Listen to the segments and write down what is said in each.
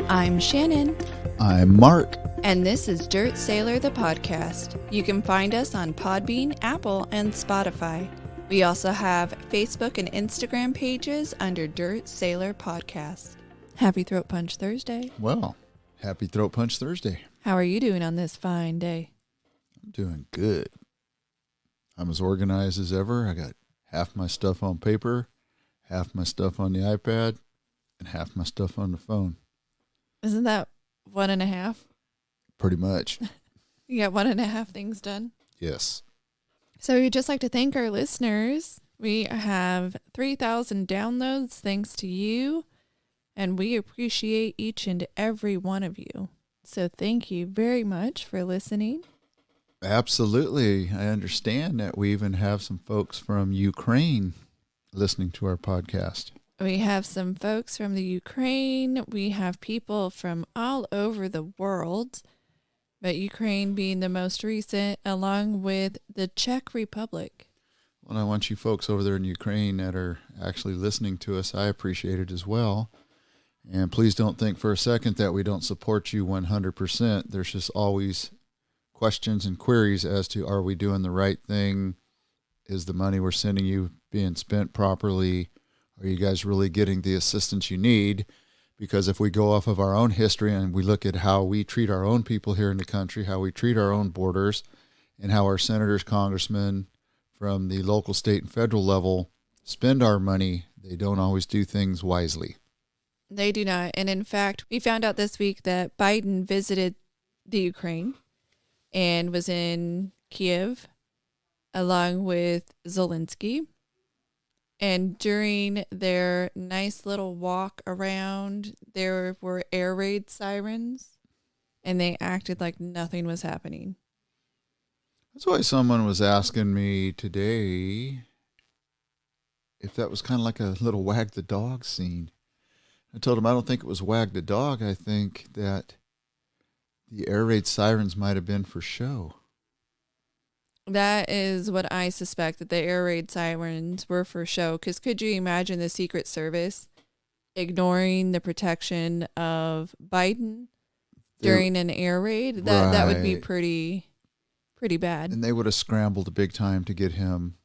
I'm Shannon. I'm Mark. And this is Dirt Sailor, the podcast. You can find us on Podbean, Apple, and Spotify. We also have Facebook and Instagram pages under Dirt Sailor Podcast. Happy Throat Punch Thursday. Well, happy Throat Punch Thursday. How are you doing on this fine day? I'm doing good. I'm as organized as ever. I got half my stuff on paper, half my stuff on the iPad, and half my stuff on the phone. Isn't that 1.5? Pretty much. You got 1.5 things done? Yes. So we'd just like to thank our listeners. We have 3,000 downloads thanks to you, and we appreciate each and every one of you. So thank you very much for listening. Absolutely. I understand that we even have some folks from Ukraine listening to our podcast. We have some folks from the Ukraine. We have people from all over the world, but Ukraine being the most recent, along with the Czech Republic. Well, I want you folks over there in Ukraine that are actually listening to us. I appreciate it as well. And please don't think for a second that we don't support you 100%. There's just always questions and queries as to, are we doing the right thing? Is the money we're sending you being spent properly? Are you guys really getting the assistance you need? Because if we go off of our own history and we look at how we treat our own people here in the country, how we treat our own borders, and how our senators, congressmen from the local, state, and federal level spend our money, they don't always do things wisely. They do not. And in fact, we found out this week that Biden visited the Ukraine and was in Kiev along with Zelensky. And during their nice little walk around, there were air raid sirens, and they acted like nothing was happening. That's why someone was asking me today if that was kind of like a little wag the dog scene. I told him I don't think it was wag the dog. I think that the air raid sirens might have been for show. That is what I suspect, that the air raid sirens were for show. Because could you imagine the Secret Service ignoring the protection of Biden during an air raid? That would be pretty bad. And they would have scrambled big time to get him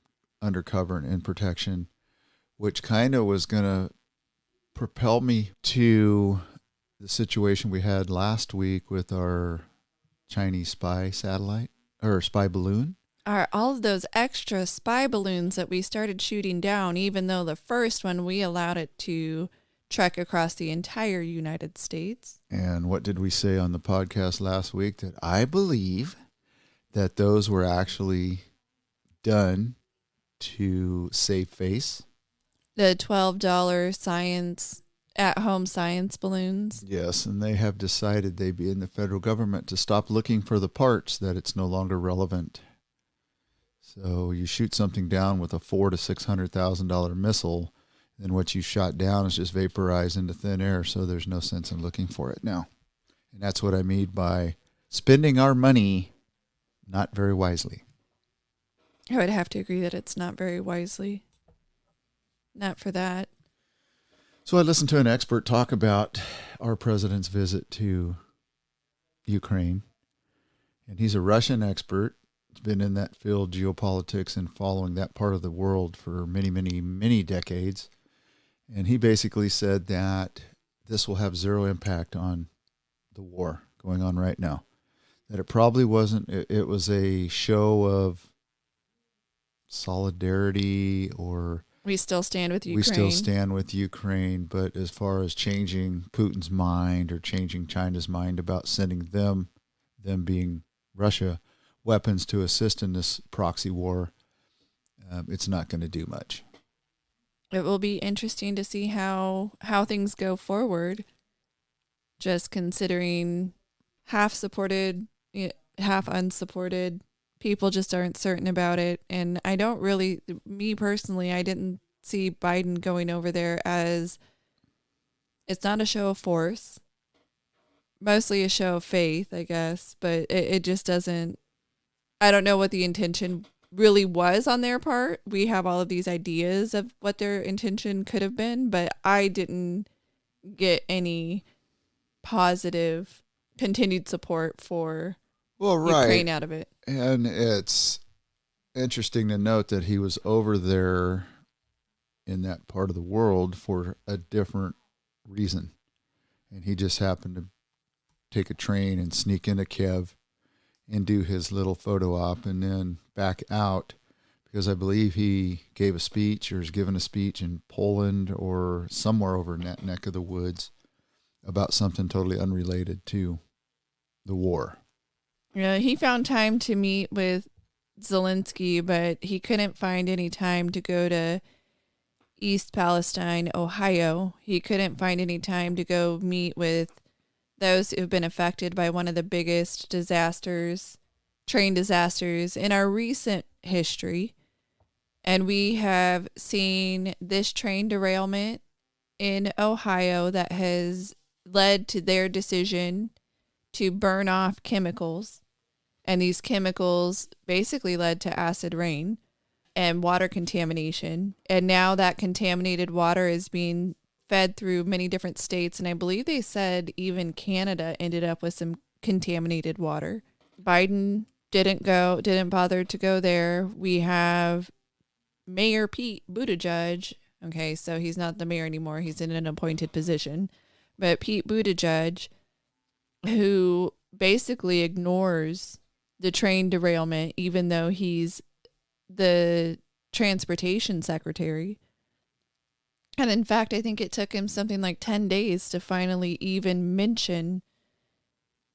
undercover and in protection, which kind of was going to propel me to the situation we had last week with our Chinese spy satellite or spy balloon. Are all of those extra spy balloons that we started shooting down, even though the first one we allowed it to trek across the entire United States. And what did we say on the podcast last week? That I believe that those were actually done to save face. The $12 science, at-home science balloons. Yes, and they have decided they be in the federal government to stop looking for the parts, that it's no longer relevant. So you shoot something down with a $400,000 to $600,000 missile, then what you shot down is just vaporized into thin air, so there's no sense in looking for it now. And that's what I mean by spending our money not very wisely. I would have to agree that it's not very wisely. Not for that. So I listened to an expert talk about our president's visit to Ukraine, and he's a Russian expert. He's been in that field, geopolitics, and following that part of the world for many, many, many decades. And he basically said that this will have zero impact on the war going on right now. That it probably wasn't, it was a show of solidarity, or we still stand with Ukraine. We still stand with Ukraine, but as far as changing Putin's mind or changing China's mind about sending them being Russia, weapons to assist in this proxy war, it's not going to do much. It will be interesting to see how things go forward, just considering half supported, half unsupported. People just aren't certain about it. And I don't really, me personally, I didn't see Biden going over there as, it's not a show of force, mostly a show of faith, I guess, but it just doesn't, I don't know what the intention really was on their part. We have all of these ideas of what their intention could have been, but I didn't get any positive continued support for Well, Ukraine right. out of it. And it's interesting to note that he was over there in that part of the world for a different reason. And he just happened to take a train and sneak into Kiev and do his little photo op and then back out because I believe he gave a speech or is given a speech in Poland or somewhere over in that neck of the woods about something totally unrelated to the war. Yeah, he found time to meet with Zelensky, but he couldn't find any time to go to East Palestine, Ohio. He couldn't find any time to go meet with those who've been affected by one of the biggest disasters, train disasters in our recent history. And we have seen this train derailment in Ohio that has led to their decision to burn off chemicals. And these chemicals basically led to acid rain and water contamination. And now that contaminated water is being fed through many different states. And I believe they said even Canada ended up with some contaminated water. Biden didn't bother to go there. We have Mayor Pete Buttigieg. Okay, so he's not the mayor anymore. He's in an appointed position. But Pete Buttigieg, who basically ignores the train derailment, even though he's the transportation secretary. And in fact, I think it took him something like 10 days to finally even mention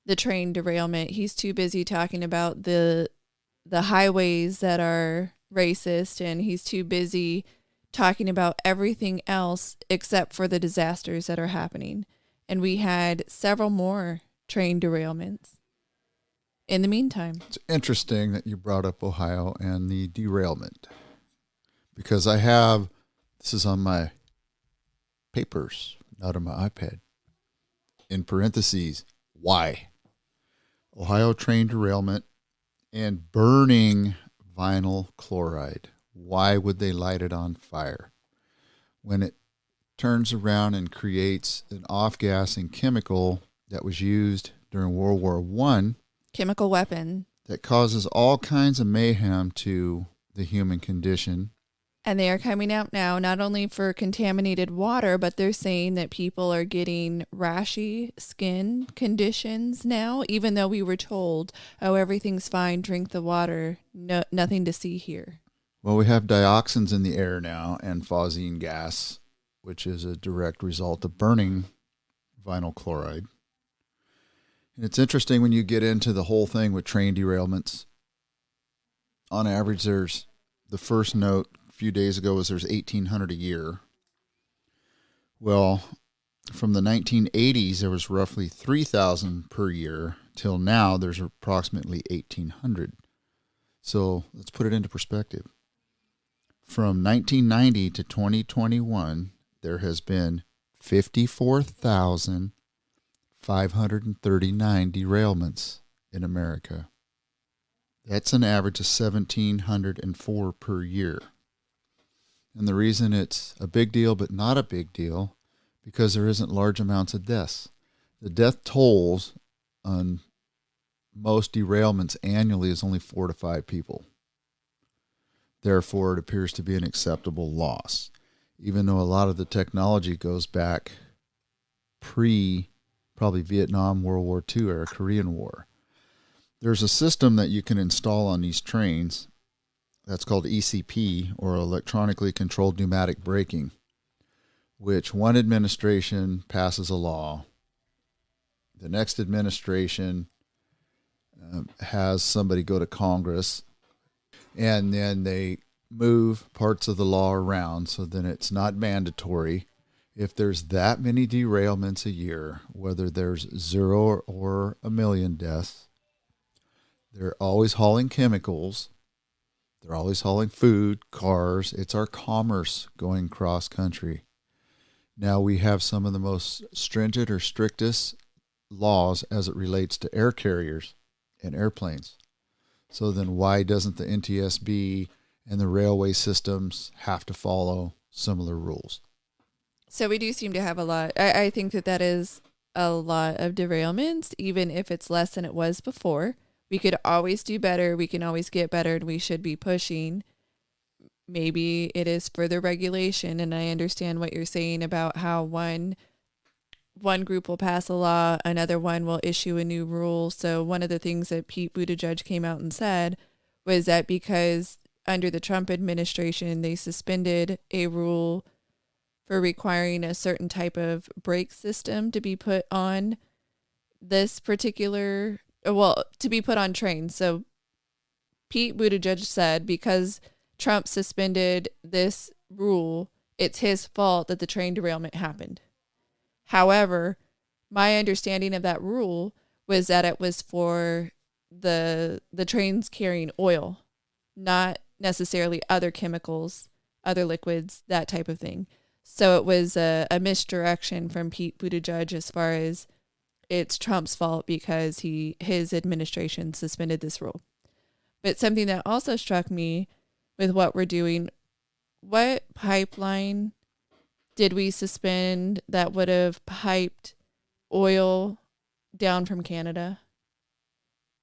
the train derailment. He's too busy talking about the highways that are racist, and he's too busy talking about everything else except for the disasters that are happening. And we had several more train derailments in the meantime. It's interesting that you brought up Ohio and the derailment because this is on my papers, not on my iPad. In parentheses, why? Ohio train derailment and burning vinyl chloride. Why would they light it on fire? When it turns around and creates an off-gassing chemical that was used during World War I. Chemical weapon. That causes all kinds of mayhem to the human condition. And they are coming out now, not only for contaminated water, but they're saying that people are getting rashy skin conditions now, even though we were told, oh, everything's fine, drink the water, no, nothing to see here. Well, we have dioxins in the air now and phosgene gas, which is a direct result of burning vinyl chloride. And it's interesting when you get into the whole thing with train derailments. On average, there's the first note a few days ago was there's 1,800 a year. Well, from the 1980s, there was roughly 3,000 per year. Till now, there's approximately 1,800. So let's put it into perspective. From 1990 to 2021, there has been 54,539 derailments in America. That's an average of 1,704 per year. And the reason it's a big deal but not a big deal, because there isn't large amounts of deaths. The death tolls on most derailments annually is only 4 to 5 people. Therefore, it appears to be an acceptable loss, even though a lot of the technology goes back probably Vietnam, World War II, or Korean War. There's a system that you can install on these trains that's called ECP, or electronically controlled pneumatic braking, which one administration passes a law. The next administration has somebody go to Congress, and then they move parts of the law around so then it's not mandatory. If there's that many derailments a year, whether there's 0 or 1 million deaths, they're always hauling chemicals. They're always hauling food, cars. It's our commerce going cross country. Now we have some of the most stringent or strictest laws as it relates to air carriers and airplanes. So then why doesn't the NTSB and the railway systems have to follow similar rules? So we do seem to have a lot. I think that is a lot of derailments, even if it's less than it was before. We could always do better. We can always get better, and we should be pushing. Maybe it is further regulation, and I understand what you're saying about how one group will pass a law, another one will issue a new rule. So one of the things that Pete Buttigieg came out and said was that because under the Trump administration, they suspended a rule for requiring a certain type of brake system to be put on this particular, well, to be put on trains. So Pete Buttigieg said because Trump suspended this rule, it's his fault that the train derailment happened. However, my understanding of that rule was that it was for the trains carrying oil, not necessarily other chemicals, other liquids, that type of thing. So it was a misdirection from Pete Buttigieg as far as it's Trump's fault because his administration suspended this rule. But something that also struck me with what we're doing, what pipeline did we suspend that would have piped oil down from Canada?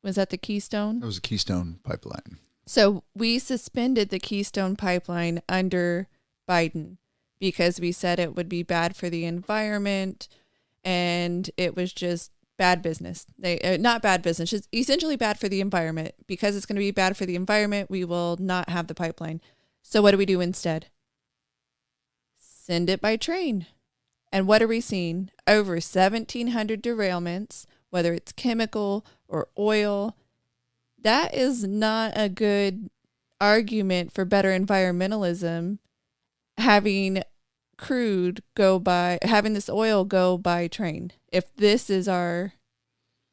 Was that the Keystone? It was a Keystone pipeline. So we suspended the Keystone pipeline under Biden because we said it would be bad for the environment and it was just bad business. Not bad business, just essentially bad for the environment. Because it's going to be bad for the environment, we will not have the pipeline. So what do we do instead? Send it by train. And what are we seeing? Over 1,700 derailments, whether it's chemical or oil. That is not a good argument for better environmentalism, having this oil go by train, if this is our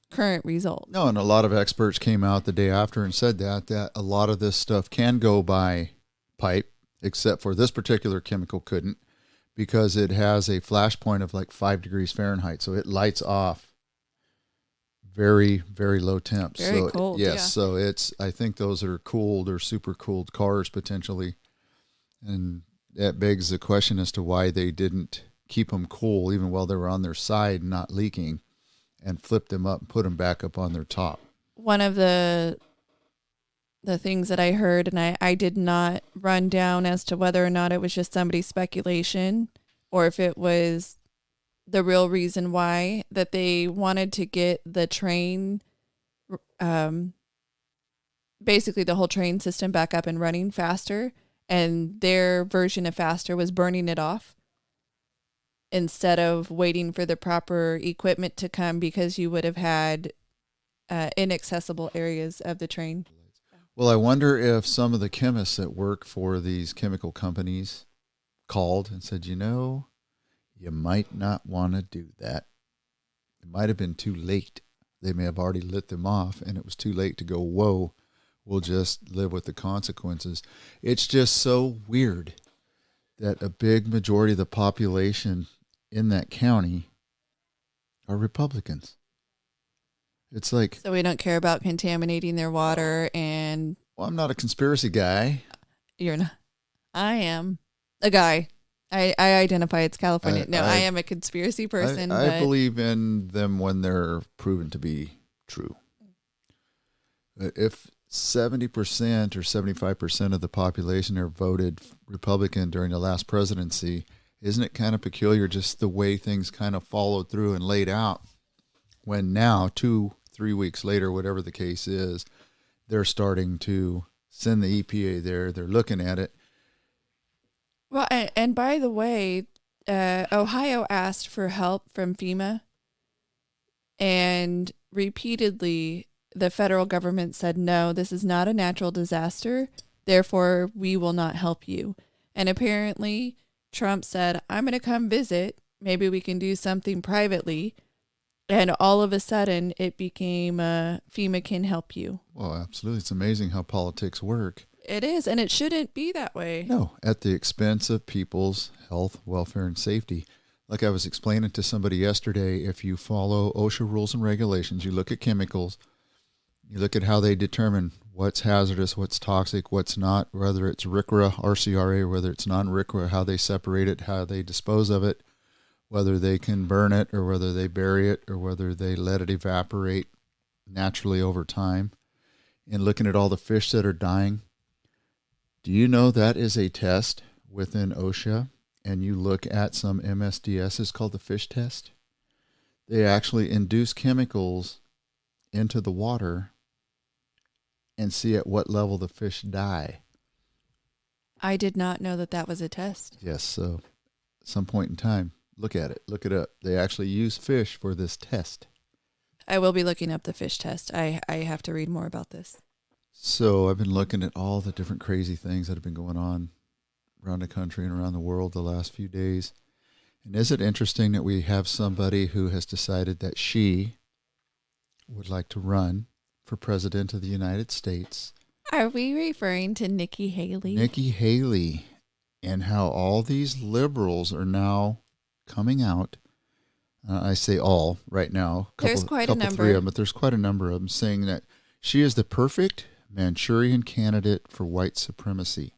current result. No, and a lot of experts came out the day after and said that a lot of this stuff can go by pipe, except for this particular chemical couldn't, because it has a flash point of like 5 degrees Fahrenheit. So it lights off very, very low temps. Very cold. Yes. Yeah. So I think those are cooled or super cooled cars potentially. And that begs the question as to why they didn't keep them cool even while they were on their side, not leaking, and flip them up and put them back up on their top. One of the things that I heard, and I did not run down as to whether or not it was just somebody's speculation or if it was the real reason why, that they wanted to get the train, basically the whole train system back up and running faster. And their version of faster was burning it off instead of waiting for the proper equipment to come, because you would have had inaccessible areas of the train. Well, I wonder if some of the chemists that work for these chemical companies called and said, you might not want to do that. It might have been too late. They may have already lit them off and it was too late to go, whoa, we'll just live with the consequences. It's just so weird that a big majority of the population in that county are Republicans. It's like... So we don't care about contaminating their water and... Well, I'm not a conspiracy guy. You're not. I am a guy. I identify as California. I am a conspiracy person. I believe in them when they're proven to be true. If 70% or 75% of the population are voted Republican during the last presidency, isn't it kind of peculiar just the way things kind of followed through and laid out, when now 2-3 weeks later, whatever the case is, they're starting to send the EPA there. They're looking at it. Well, and by the way, Ohio asked for help from FEMA, and repeatedly the federal government said, no, this is not a natural disaster, therefore we will not help you. And apparently Trump said, I'm going to come visit. Maybe we can do something privately. And all of a sudden it became FEMA can help you. Well, absolutely. It's amazing how politics work. It is, and it shouldn't be that way. No, at the expense of people's health, welfare, and safety. Like I was explaining to somebody yesterday, if you follow OSHA rules and regulations, you look at chemicals, you look at how they determine what's hazardous, what's toxic, what's not, whether it's RCRA, RCRA, whether it's non-RCRA, how they separate it, how they dispose of it, whether they can burn it or whether they bury it or whether they let it evaporate naturally over time, and looking at all the fish that are dying. Do you know that is a test within OSHA? And you look at some MSDSs called the fish test. They actually induce chemicals into the water and see at what level the fish die. I did not know that that was a test. Yes, so at some point in time, look at it. Look it up. They actually use fish for this test. I will be looking up the fish test. I have to read more about this. So I've been looking at all the different crazy things that have been going on around the country and around the world the last few days. And is it interesting that we have somebody who has decided that she would like to run for president of the United States? Are we referring to Nikki Haley? Nikki Haley, and how all these liberals are now coming out. I say all right now. There's quite a number. 3 of them, but there's quite a number of them saying that she is the perfect Manchurian candidate for white supremacy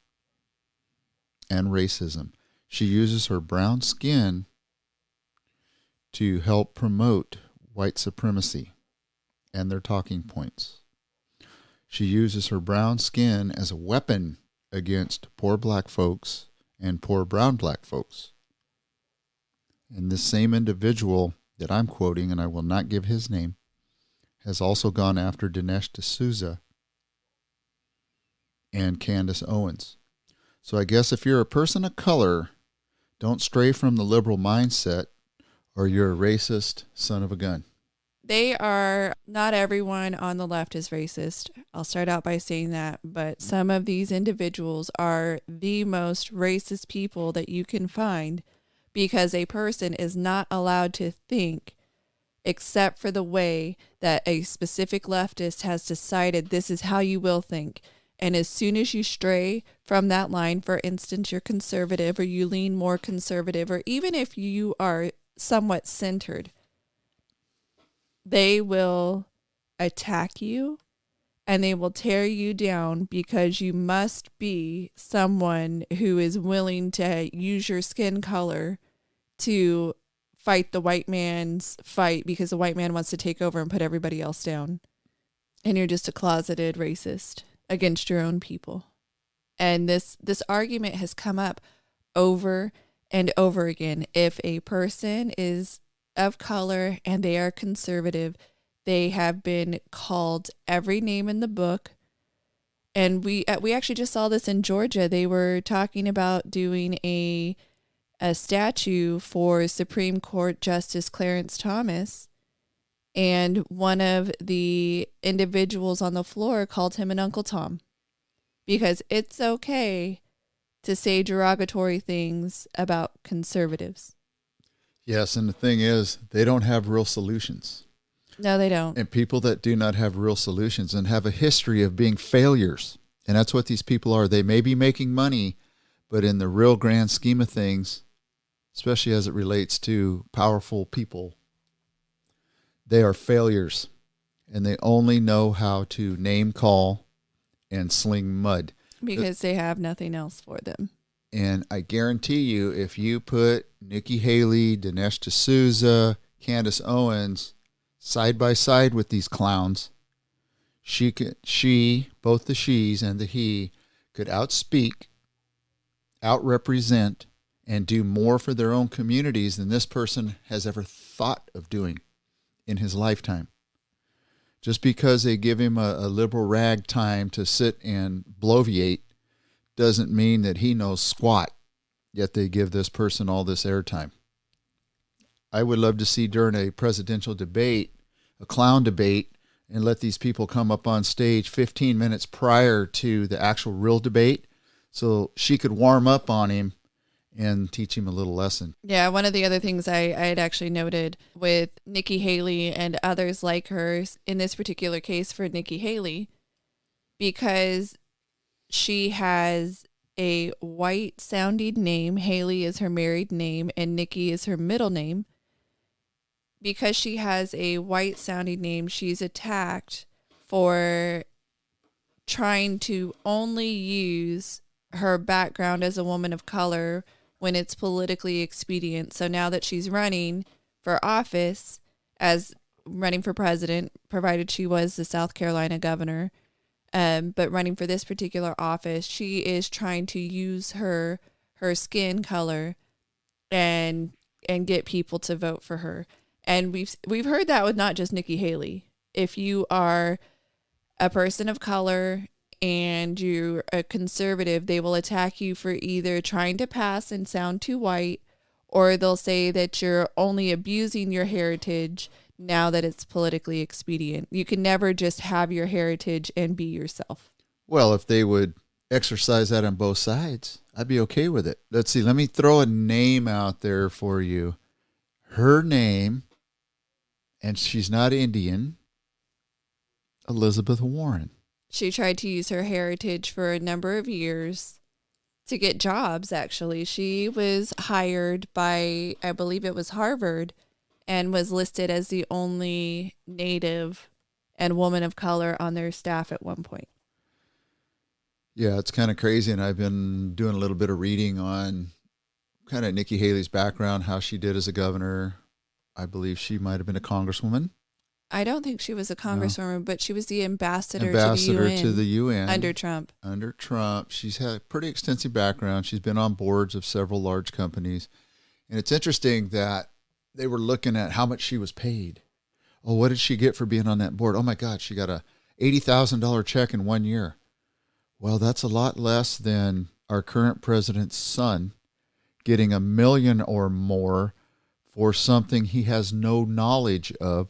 and racism. She uses her brown skin to help promote white supremacy and their talking points. She uses her brown skin as a weapon against poor black folks and poor brown black folks. And this same individual that I'm quoting, and I will not give his name, has also gone after Dinesh D'Souza and Candace Owens. So I guess if you're a person of color, don't stray from the liberal mindset, or you're a racist son of a gun. They are, not everyone on the left is racist. I'll start out by saying that, but some of these individuals are the most racist people that you can find, because a person is not allowed to think except for the way that a specific leftist has decided this is how you will think. And as soon as you stray from that line, for instance, you're conservative or you lean more conservative, or even if you are somewhat centered, they will attack you and they will tear you down, because you must be someone who is willing to use your skin color to fight the white man's fight, because the white man wants to take over and put everybody else down. And you're just a closeted racist against your own people. And this argument has come up over and over again. If a person is of color and they are conservative, they have been called every name in the book. And we actually just saw this in Georgia. They were talking about doing a statue for Supreme Court Justice Clarence Thomas, and one of the individuals on the floor called him an Uncle Tom, because it's okay to say derogatory things about conservatives. Yes, and the thing is, they don't have real solutions. No, they don't. And people that do not have real solutions and have a history of being failures, and that's what these people are. They may be making money, but in the real grand scheme of things, especially as it relates to powerful people, they are failures, and they only know how to name call and sling mud. Because they have nothing else for them. And I guarantee you, if you put Nikki Haley, Dinesh D'Souza, Candace Owens side by side with these clowns, both the she's and the he, could outspeak, outrepresent, and do more for their own communities than this person has ever thought of doing in his lifetime. Just because they give him a liberal rag time to sit and bloviate doesn't mean that he knows squat, yet they give this person all this airtime. I would love to see during a presidential debate, a clown debate, and let these people come up on stage 15 minutes prior to the actual real debate so she could warm up on him and teach him a little lesson. Yeah, one of the other things I had actually noted with Nikki Haley and others like her, in this particular case for Nikki Haley, because she has a white sounding name, Haley is her married name and Nikki is her middle name. Because she has a white sounding name, she's attacked for trying to only use her background as a woman of color when it's politically expedient. So now that she's running for office, as running for president, provided she was the South Carolina governor, but running for this particular office, she is trying to use her skin color and get people to vote for her. And we've heard that with not just Nikki Haley. If you are a person of color and you're a conservative, they will attack you for either trying to pass and sound too white, or they'll say that you're only abusing your heritage now that it's politically expedient. You can never just have your heritage and be yourself. Well, if they would exercise that on both sides, I'd be okay with it. Let's see. Let me throw a name out there for you. Her name, and she's not Indian, Elizabeth Warren. She tried to use her heritage for a number of years to get jobs, actually. She was hired by, I believe it was Harvard, and was listed as the only Native and woman of color on their staff at one point. Yeah, it's kind of crazy, and I've been doing a little bit of reading on kind of Nikki Haley's background, how she did as a governor. I believe she might have been a congresswoman. I don't think she was a congresswoman, but she was the ambassador to the UN under Trump. Under Trump. She's had a pretty extensive background. She's been on boards of several large companies. And it's interesting that they were looking at how much she was paid. Oh, what did she get for being on that board? Oh, my God, she got a $80,000 check in 1 year. Well, that's a lot less than our current president's son getting $1 million or more for something he has no knowledge of,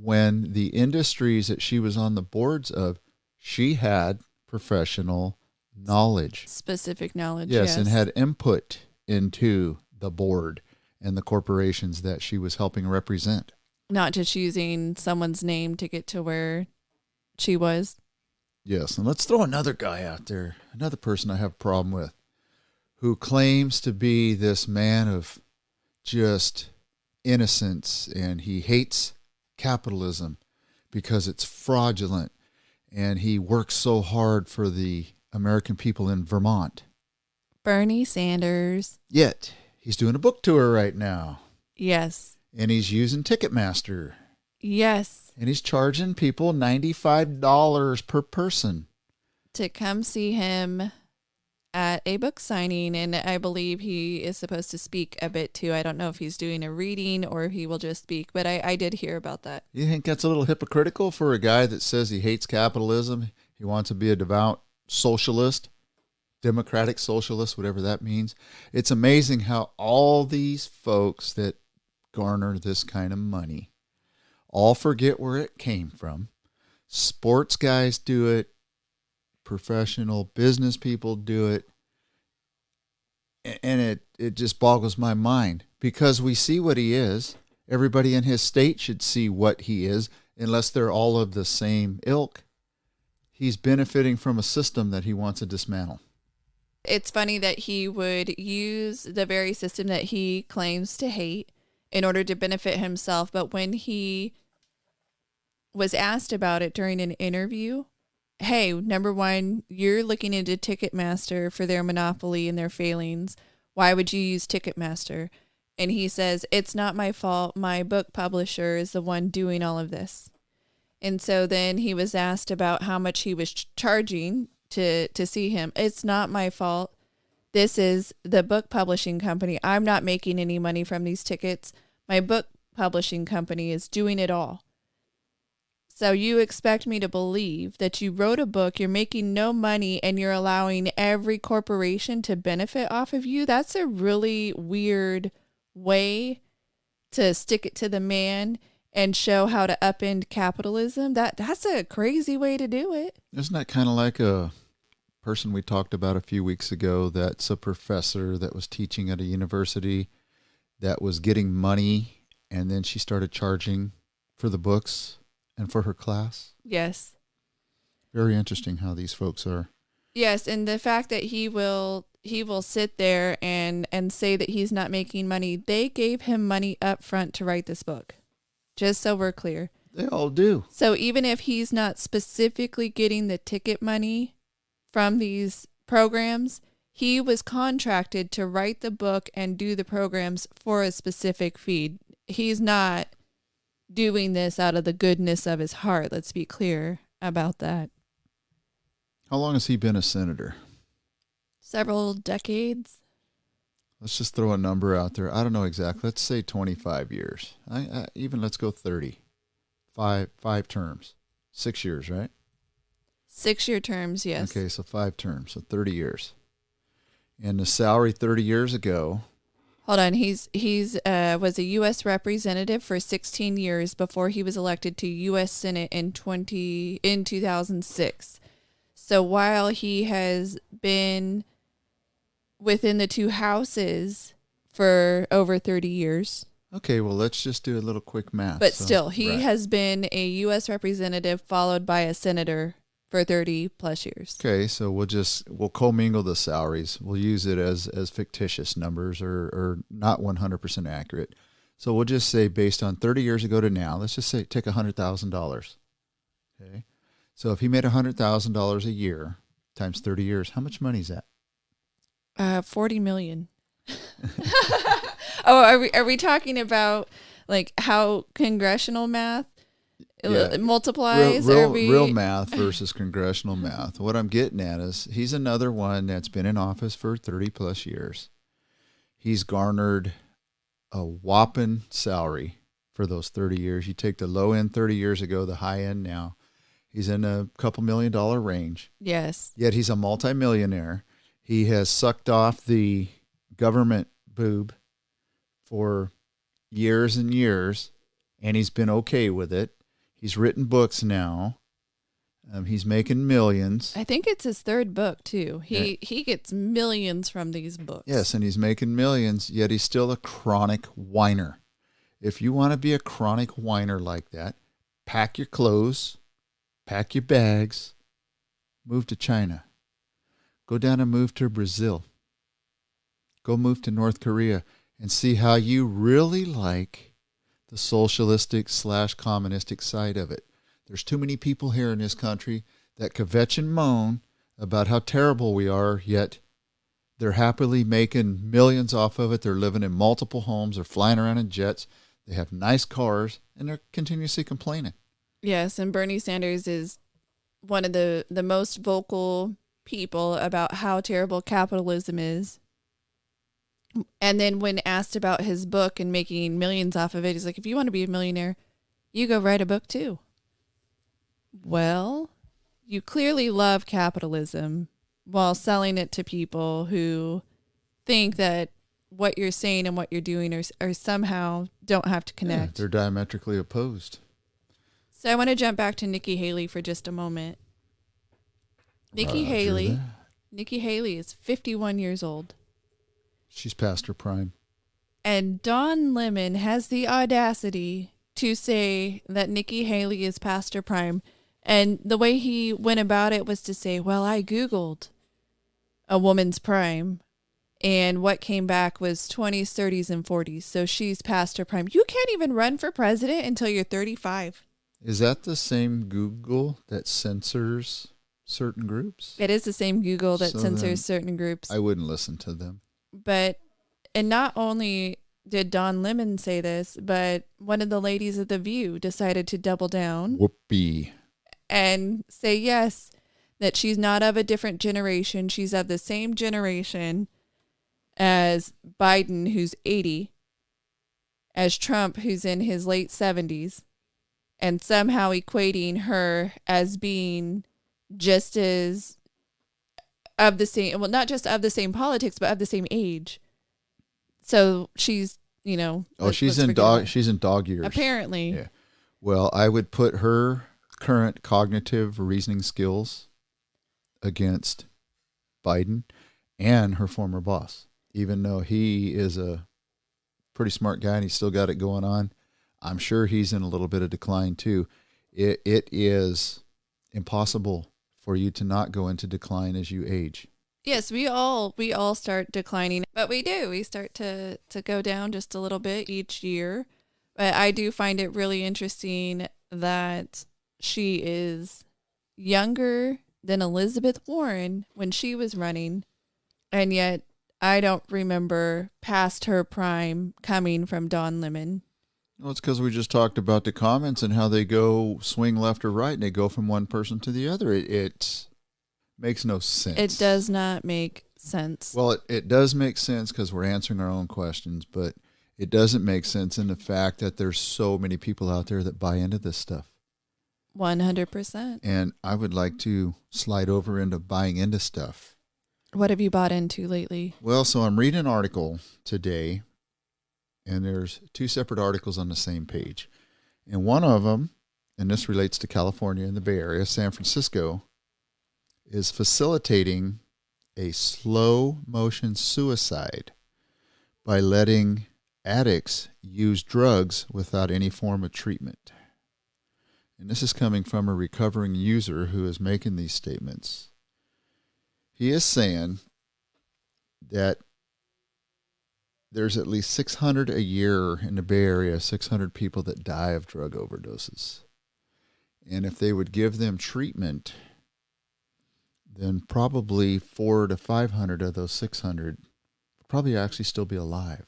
when the industries that she was on the boards of, she had professional knowledge. Specific knowledge, yes. And had input into the board and the corporations that she was helping represent. Not just using someone's name to get to where she was. Yes, and let's throw another guy out there, another person I have a problem with, who claims to be this man of just innocence, and he hates capitalism because it's fraudulent, and he works so hard for the American people in Vermont. Bernie Sanders. Yet, he's doing a book tour right now. Yes. And he's using Ticketmaster. Yes. And he's charging people $95 per person to come see him at a book signing, and I believe he is supposed to speak a bit too. I don't know if he's doing a reading or if he will just speak, but I did hear about that. You think that's a little hypocritical for a guy that says he hates capitalism? He wants to be a devout socialist, democratic socialist, whatever that means. It's amazing how all these folks that garner this kind of money all forget where it came from. Sports guys do it. Professional business people do it. And it just boggles my mind, because we see what he is. Everybody in his state should see what he is, unless they're all of the same ilk. He's benefiting from a system that he wants to dismantle. It's funny that he would use the very system that he claims to hate in order to benefit himself. But when he was asked about it during an interview, hey, number one, you're looking into Ticketmaster for their monopoly and their failings. Why would you use Ticketmaster? And he says, it's not my fault. My book publisher is the one doing all of this. And so then he was asked about how much he was charging to see him. It's not my fault. This is the book publishing company. I'm not making any money from these tickets. My book publishing company is doing it all. So you expect me to believe that you wrote a book, you're making no money, and you're allowing every corporation to benefit off of you? That's a really weird way to stick it to the man and show how to upend capitalism. That's a crazy way to do it. Isn't that kind of like a person we talked about a few weeks ago that's a professor that was teaching at a university that was getting money, and then she started charging for the books and for her class? Yes. Very interesting how these folks are. Yes, and the fact that he will sit there and say that he's not making money. They gave him money up front to write this book. Just so we're clear. They all do. So even if he's not specifically getting the ticket money from these programs, He was contracted to write the book and do the programs for a specific feed. He's not doing this out of the goodness of his heart. Let's be clear about that. How long has he been a senator? Several decades. Let's just throw a number out there. I don't know exactly. Let's say 25 years. Even let's go 30. Five terms. 6 years, right? 6-year terms, yes. Okay, so 5 terms, so 30 years. And the salary 30 years ago. Hold on, he's was a U.S. representative for 16 years before he was elected to U.S. Senate in 2006. So while he has been within the 2 houses for over 30 years. Okay, well, let's just do a little quick math. But still, he has been a U.S. representative followed by a senator for 30 plus years. Okay, so we'll commingle the salaries. We'll use it as fictitious numbers or not 100% accurate. So we'll just say based on 30 years ago to now, let's just say take $100,000. Okay, so if he made $100,000 a year times 30 years, how much money is that? 40 million. Oh, are we talking about like how congressional math multiplies? Real math versus congressional math. What I'm getting at is he's another one that's been in office for 30 plus years. He's garnered a whopping salary for those 30 years. You take the low end 30 years ago, the high end now. He's in a couple $1 million range. Yes. Yet he's a multimillionaire. He has sucked off the government boob for years and years, and he's been okay with it. He's written books now. He's making millions. I think it's his 3rd book, too. He gets millions from these books. Yes, and he's making millions, yet he's still a chronic whiner. If you want to be a chronic whiner like that, pack your clothes, pack your bags, move to China. Go down and move to Brazil. Go move to North Korea and see how you really like the socialistic/communistic side of it. There's too many people here in this country that kvetch and moan about how terrible we are, yet they're happily making millions off of it. They're living in multiple homes. They're flying around in jets. They have nice cars, and they're continuously complaining. Yes, and Bernie Sanders is one of the most vocal people about how terrible capitalism is. And then when asked about his book and making millions off of it, he's like, if you want to be a millionaire, you go write a book too. Well, you clearly love capitalism while selling it to people who think that what you're saying and what you're doing are somehow don't have to connect. Yeah, they're diametrically opposed. So I want to jump back to Nikki Haley for just a moment. Nikki Haley is 51 years old. She's past her prime. And Don Lemon has the audacity to say that Nikki Haley is past her prime. And the way he went about it was to say, well, I Googled a woman's prime. And what came back was 20s, 30s, and 40s. So she's past her prime. You can't even run for president until you're 35. Is that the same Google that censors certain groups? It is the same Google that censors certain groups. I wouldn't listen to them. And not only did Don Lemon say this, but one of the ladies of The View decided to double down. Whoopi. And say yes, that she's not of a different generation. She's of the same generation as Biden, who's 80, as Trump, who's in his late 70s, and somehow equating her as being just as of the same, well, not just of the same politics, but of the same age. So she's, she's in dog years. Apparently. Yeah. Well, I would put her current cognitive reasoning skills against Biden and her former boss. Even though he is a pretty smart guy and he's still got it going on, I'm sure he's in a little bit of decline too. It is impossible for you to not go into decline as you age. Yes, we all start declining, but we do. We start to go down just a little bit each year. But I do find it really interesting that she is younger than Elizabeth Warren when she was running. And yet I don't remember past her prime coming from Dawn Lemon. Well, it's because we just talked about the comments and how they go swing left or right and they go from one person to the other. It makes no sense. It does not make sense. Well, it does make sense because we're answering our own questions, but it doesn't make sense in the fact that there's so many people out there that buy into this stuff. 100%. And I would like to slide over into buying into stuff. What have you bought into lately? Well, so I'm reading an article today, and there's two separate articles on the same page. And one of them, and this relates to California and the Bay Area, San Francisco, is facilitating a slow motion suicide by letting addicts use drugs without any form of treatment. And this is coming from a recovering user who is making these statements. He is saying that there's at least 600 a year in the Bay Area, 600 people that die of drug overdoses. And if they would give them treatment, then probably 400 to 500 of those 600 would probably actually still be alive.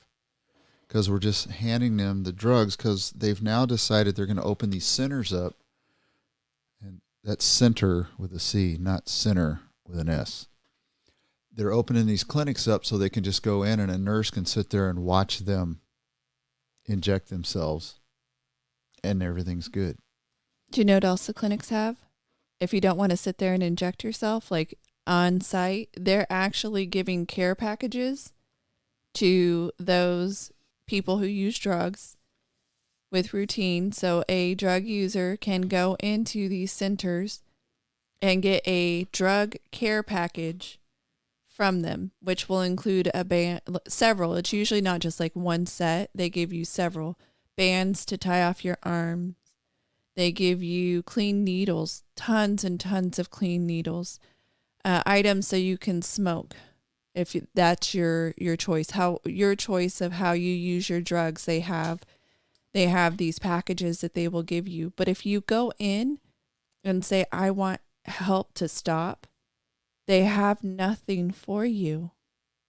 Because we're just handing them the drugs because they've now decided they're going to open these centers up. And that's center with a C, not center with an S. They're opening these clinics up so they can just go in and a nurse can sit there and watch them inject themselves and everything's good. Do you know what else the clinics have? If you don't want to sit there and inject yourself, like on site, they're actually giving care packages to those people who use drugs with routine. So a drug user can go into these centers and get a drug care package from them, which will include several. It's usually not just like one set. They give you several bands to tie off your arms. They give you clean needles, tons and tons of clean needles, items so you can smoke. If that's your choice, your choice of how you use your drugs, they have these packages that they will give you. But if you go in and say, I want help to stop, they have nothing for you.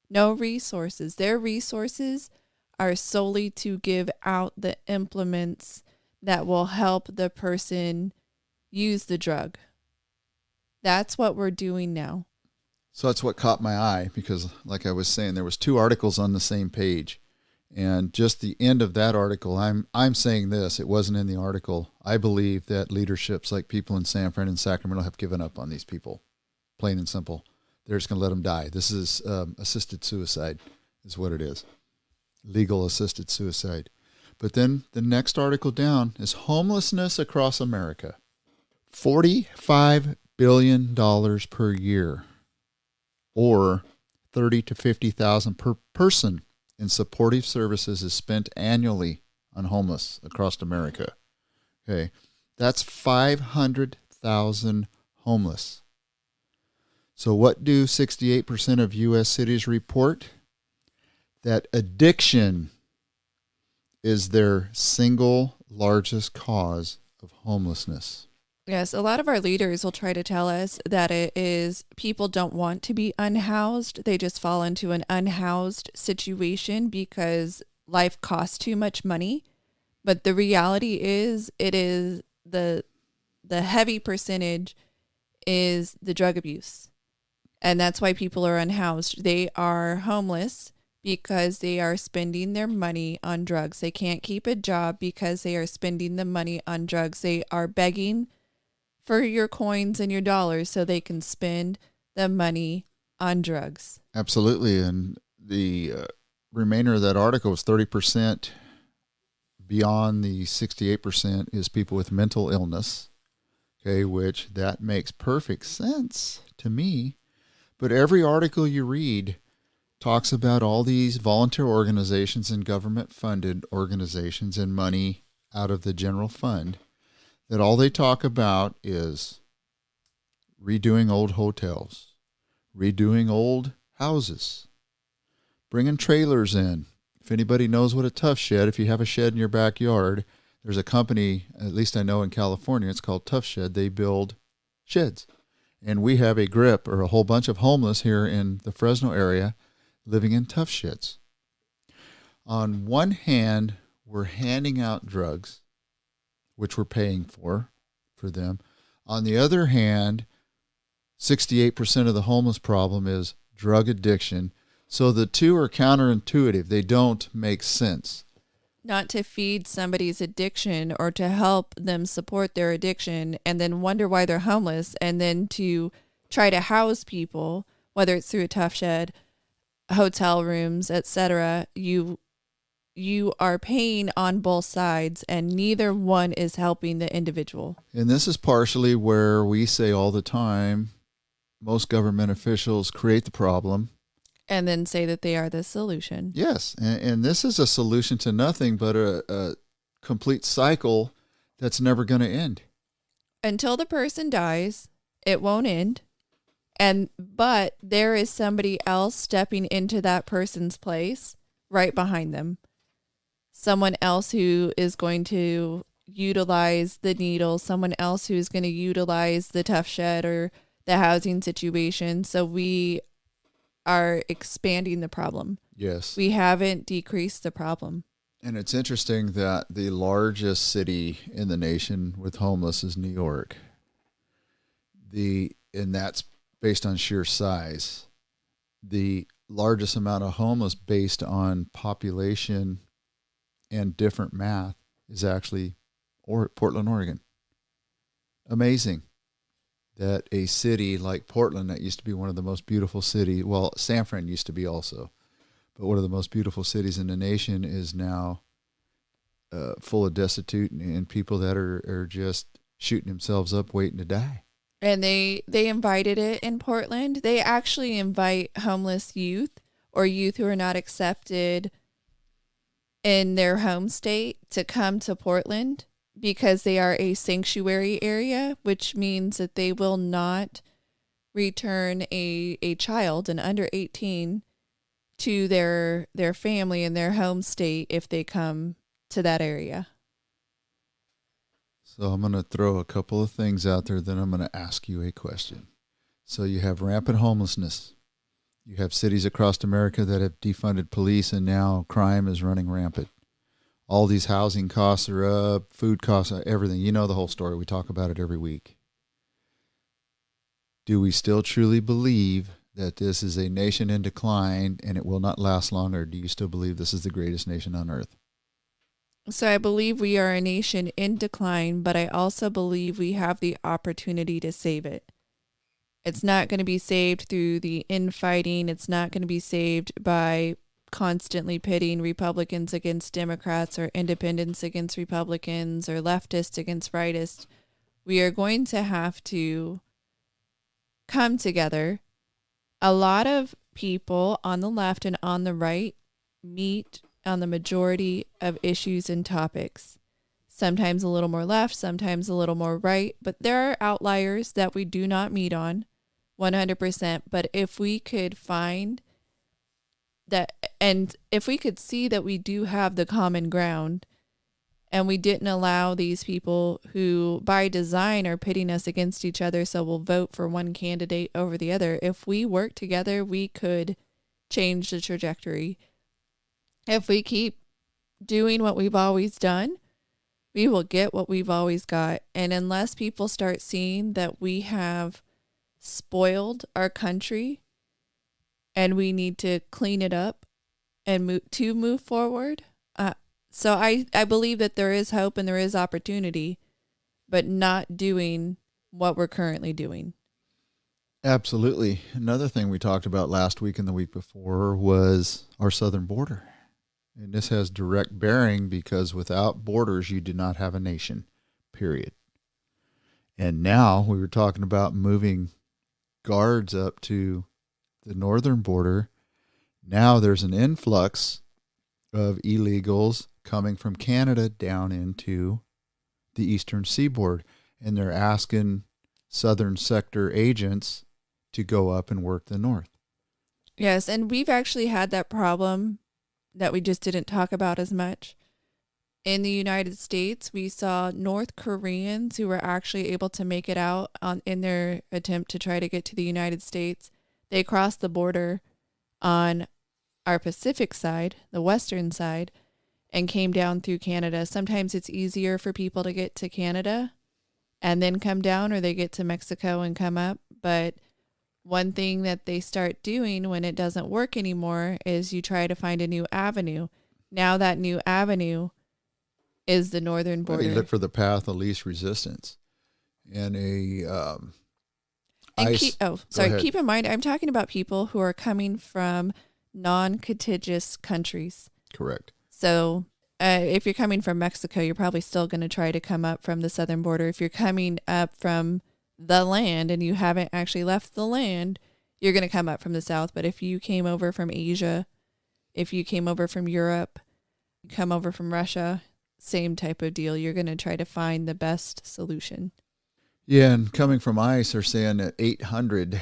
No resources. Their resources are solely to give out the implements that will help the person use the drug. That's what we're doing now. So that's what caught my eye because, like I was saying, there was two articles on the same page. And just the end of that article, I'm saying this, it wasn't in the article. I believe that leaderships like people in San Fran and Sacramento have given up on these people. Plain and simple. They're just going to let them die. This is assisted suicide is what it is. Legal assisted suicide. But then the next article down is homelessness across America. $45 billion per year, or 30 to 50,000 per person in supportive services is spent annually on homeless across America. Okay, that's 500,000 homeless. So what do 68% of U.S. cities report? That addiction is their single largest cause of homelessness. Yes, a lot of our leaders will try to tell us that it is people don't want to be unhoused. They just fall into an unhoused situation because life costs too much money. But the reality is it is the heavy percentage is the drug abuse. And that's why people are unhoused. They are homeless because they are spending their money on drugs. They can't keep a job because they are spending the money on drugs. They are begging for your coins and your dollars so they can spend the money on drugs. Absolutely. And the remainder of that article was 30% beyond the 68% is people with mental illness. Okay, which that makes perfect sense to me. But every article you read talks about all these volunteer organizations and government-funded organizations and money out of the general fund, that all they talk about is redoing old hotels, redoing old houses, bringing trailers in. If anybody knows what a tough shed, if you have a shed in your backyard, there's a company, at least I know in California, it's called Tough Shed. They build sheds. And we have a grip or a whole bunch of homeless here in the Fresno area living in tough shits. On one hand, we're handing out drugs, which we're paying for them. On the other hand, 68% of the homeless problem is drug addiction. So the two are counterintuitive. They don't make sense. Not to feed somebody's addiction or to help them support their addiction and then wonder why they're homeless, and then to try to house people, whether it's through a tough shed, hotel rooms, etc. You are paying on both sides, and neither one is helping the individual. And this is partially where we say all the time, most government officials create the problem and then say that they are the solution. Yes, and this is a solution to nothing but a complete cycle that's never going to end. Until the person dies, it won't end. But there is somebody else stepping into that person's place right behind them. Someone else who is going to utilize the needle, someone else who is going to utilize the tough shed or the housing situation. So we are expanding the problem. Yes. We haven't decreased the problem. And it's interesting that the largest city in the nation with homeless is New York. And that's based on sheer size. The largest amount of homeless based on population and different math is actually Portland, Oregon. Amazing that a city like Portland, that used to be one of the most beautiful cities, well, San Fran used to be also, but one of the most beautiful cities in the nation is now full of destitute and people that are just shooting themselves up waiting to die. And they invited it in Portland. They actually invite homeless youth or youth who are not accepted in their home state to come to Portland because they are a sanctuary area, which means that they will not return a child, an under 18, to their family in their home state if they come to that area. So I'm going to throw a couple of things out there, then I'm going to ask you a question. So you have rampant homelessness. You have cities across America that have defunded police, and now crime is running rampant. All these housing costs are up, food costs, everything. You know the whole story. We talk about it every week. Do we still truly believe that this is a nation in decline and it will not last long, or do you still believe this is the greatest nation on earth? So I believe we are a nation in decline, but I also believe we have the opportunity to save it. It's not going to be saved through the infighting. It's not going to be saved by constantly pitting Republicans against Democrats or independents against Republicans or leftists against rightists. We are going to have to come together. A lot of people on the left and on the right meet on the majority of issues and topics. Sometimes a little more left, sometimes a little more right, but there are outliers that we do not meet on 100%. But if we could find that, and if we could see that we do have the common ground, and we didn't allow these people who by design are pitting us against each other, so we'll vote for one candidate over the other. If we work together, we could change the trajectory. If we keep doing what we've always done, we will get what we've always got. And unless people start seeing that we have spoiled our country and we need to clean it up and move forward. So I believe that there is hope and there is opportunity, but not doing what we're currently doing. Absolutely. Another thing we talked about last week and the week before was our southern border. And this has direct bearing because without borders, you do not have a nation, period. And now we were talking about moving guards up to the northern border. Now there's an influx of illegals coming from Canada down into the eastern seaboard. And they're asking southern sector agents to go up and work the north. Yes, and we've actually had that problem that we just didn't talk about as much In the United States, we saw North Koreans who were actually able to make it out in their attempt to try to get to the United States. They crossed the border on our Pacific side, the western side, and came down through Canada. Sometimes it's easier for people to get to Canada and then come down, or they get to Mexico and come up. But one thing that they start doing when it doesn't work anymore is you try to find a new avenue. Now that new avenue is the northern border. Well, you look for the path of least resistance. And keep in mind, I'm talking about people who are coming from non-contiguous countries. Correct. So if you're coming from Mexico, you're probably still going to try to come up from the southern border. If you're coming up from the land and you haven't actually left the land, you're going to come up from the south. But if you came over from Asia, if you came over from Europe, come over from Russia, same type of deal. You're going to try to find the best solution. Yeah, and coming from ICE, they're saying that 600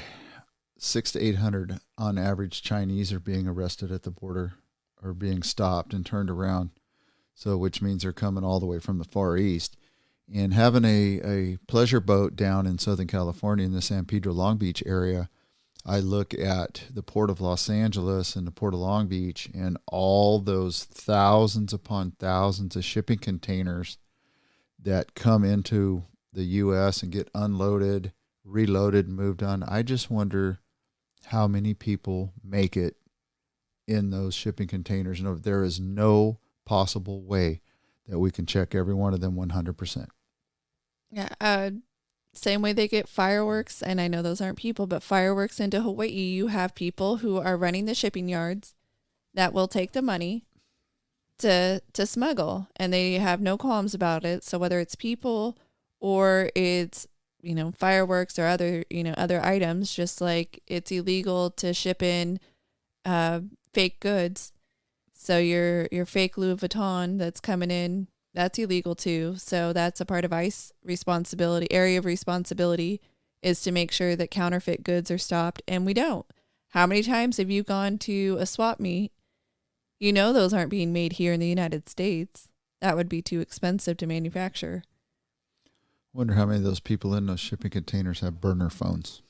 to 800 on average Chinese are being arrested at the border or being stopped and turned around. So, which means they're coming all the way from the Far East. And having a pleasure boat down in Southern California in the San Pedro Long Beach area, I look at the Port of Los Angeles and the Port of Long Beach and all those thousands upon thousands of shipping containers that come into the U.S. and get unloaded, reloaded, and moved on. I just wonder how many people make it in those shipping containers. And there is no possible way that we can check every one of them 100%. Yeah. Same way they get fireworks, and I know those aren't people, but fireworks into Hawaii, you have people who are running the shipping yards that will take the money to smuggle, and they have no qualms about it. So whether it's people or it's, fireworks or other items, just like it's illegal to ship in fake goods. So your fake Louis Vuitton that's coming in, that's illegal too. So that's a part of ICE area of responsibility is to make sure that counterfeit goods are stopped, and we don't. How many times have you gone to a swap meet? Those aren't being made here in the United States. That would be too expensive to manufacture. Wonder how many of those people in those shipping containers have burner phones.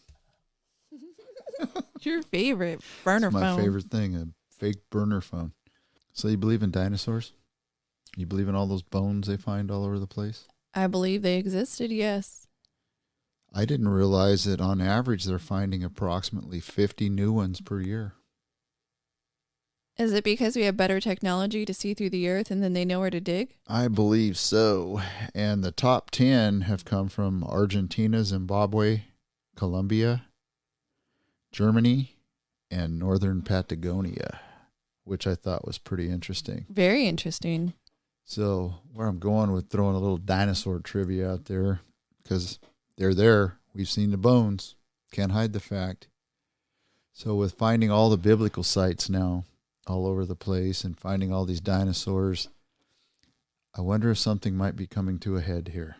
Your favorite burner phone. My favorite thing, a fake burner phone. So you believe in dinosaurs? You believe in all those bones they find all over the place? I believe they existed, yes. I didn't realize that on average they're finding approximately 50 new ones per year. Is it because we have better technology to see through the earth and then they know where to dig? I believe so. And the top 10 have come from Argentina, Zimbabwe, Colombia, Germany, and northern Patagonia, which I thought was pretty interesting. Very interesting. So where I'm going with throwing a little dinosaur trivia out there, because they're there. We've seen the bones. Can't hide the fact. So with finding all the biblical sites now all over the place and finding all these dinosaurs, I wonder if something might be coming to a head here.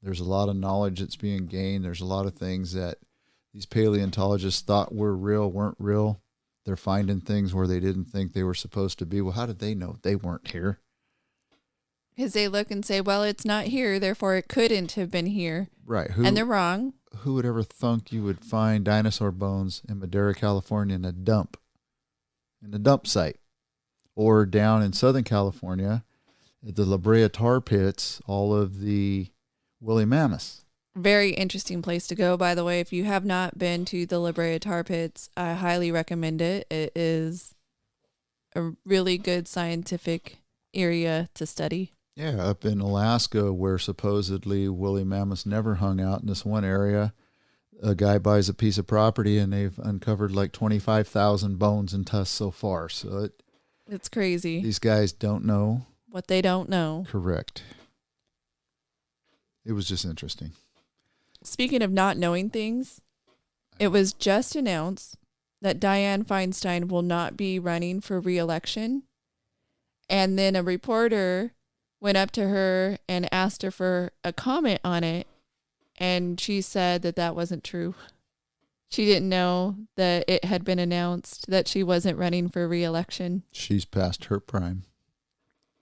There's a lot of knowledge that's being gained. There's a lot of things that these paleontologists thought were real, weren't real. They're finding things where they didn't think they were supposed to be. Well, how did they know they weren't here? Because they look and say, well, it's not here, therefore it couldn't have been here. Right. And they're wrong. Who would ever thunk you would find dinosaur bones in Madera, California in a dump site? Or down in Southern California at the La Brea tar pits, all of the woolly mammoths. Very interesting place to go, by the way. If you have not been to the La Brea tar pits, I highly recommend it. It is a really good scientific area to study. Yeah, up in Alaska where supposedly woolly mammoths never hung out in this one area, a guy buys a piece of property and they've uncovered like 25,000 bones and tusks so far. So it's crazy. These guys don't know what they don't know. Correct. It was just interesting. Speaking of not knowing things, it was just announced that Dianne Feinstein will not be running for re-election. And then a reporter went up to her and asked her for a comment on it. And she said that that wasn't true. She didn't know that it had been announced that she wasn't running for re-election. She's past her prime.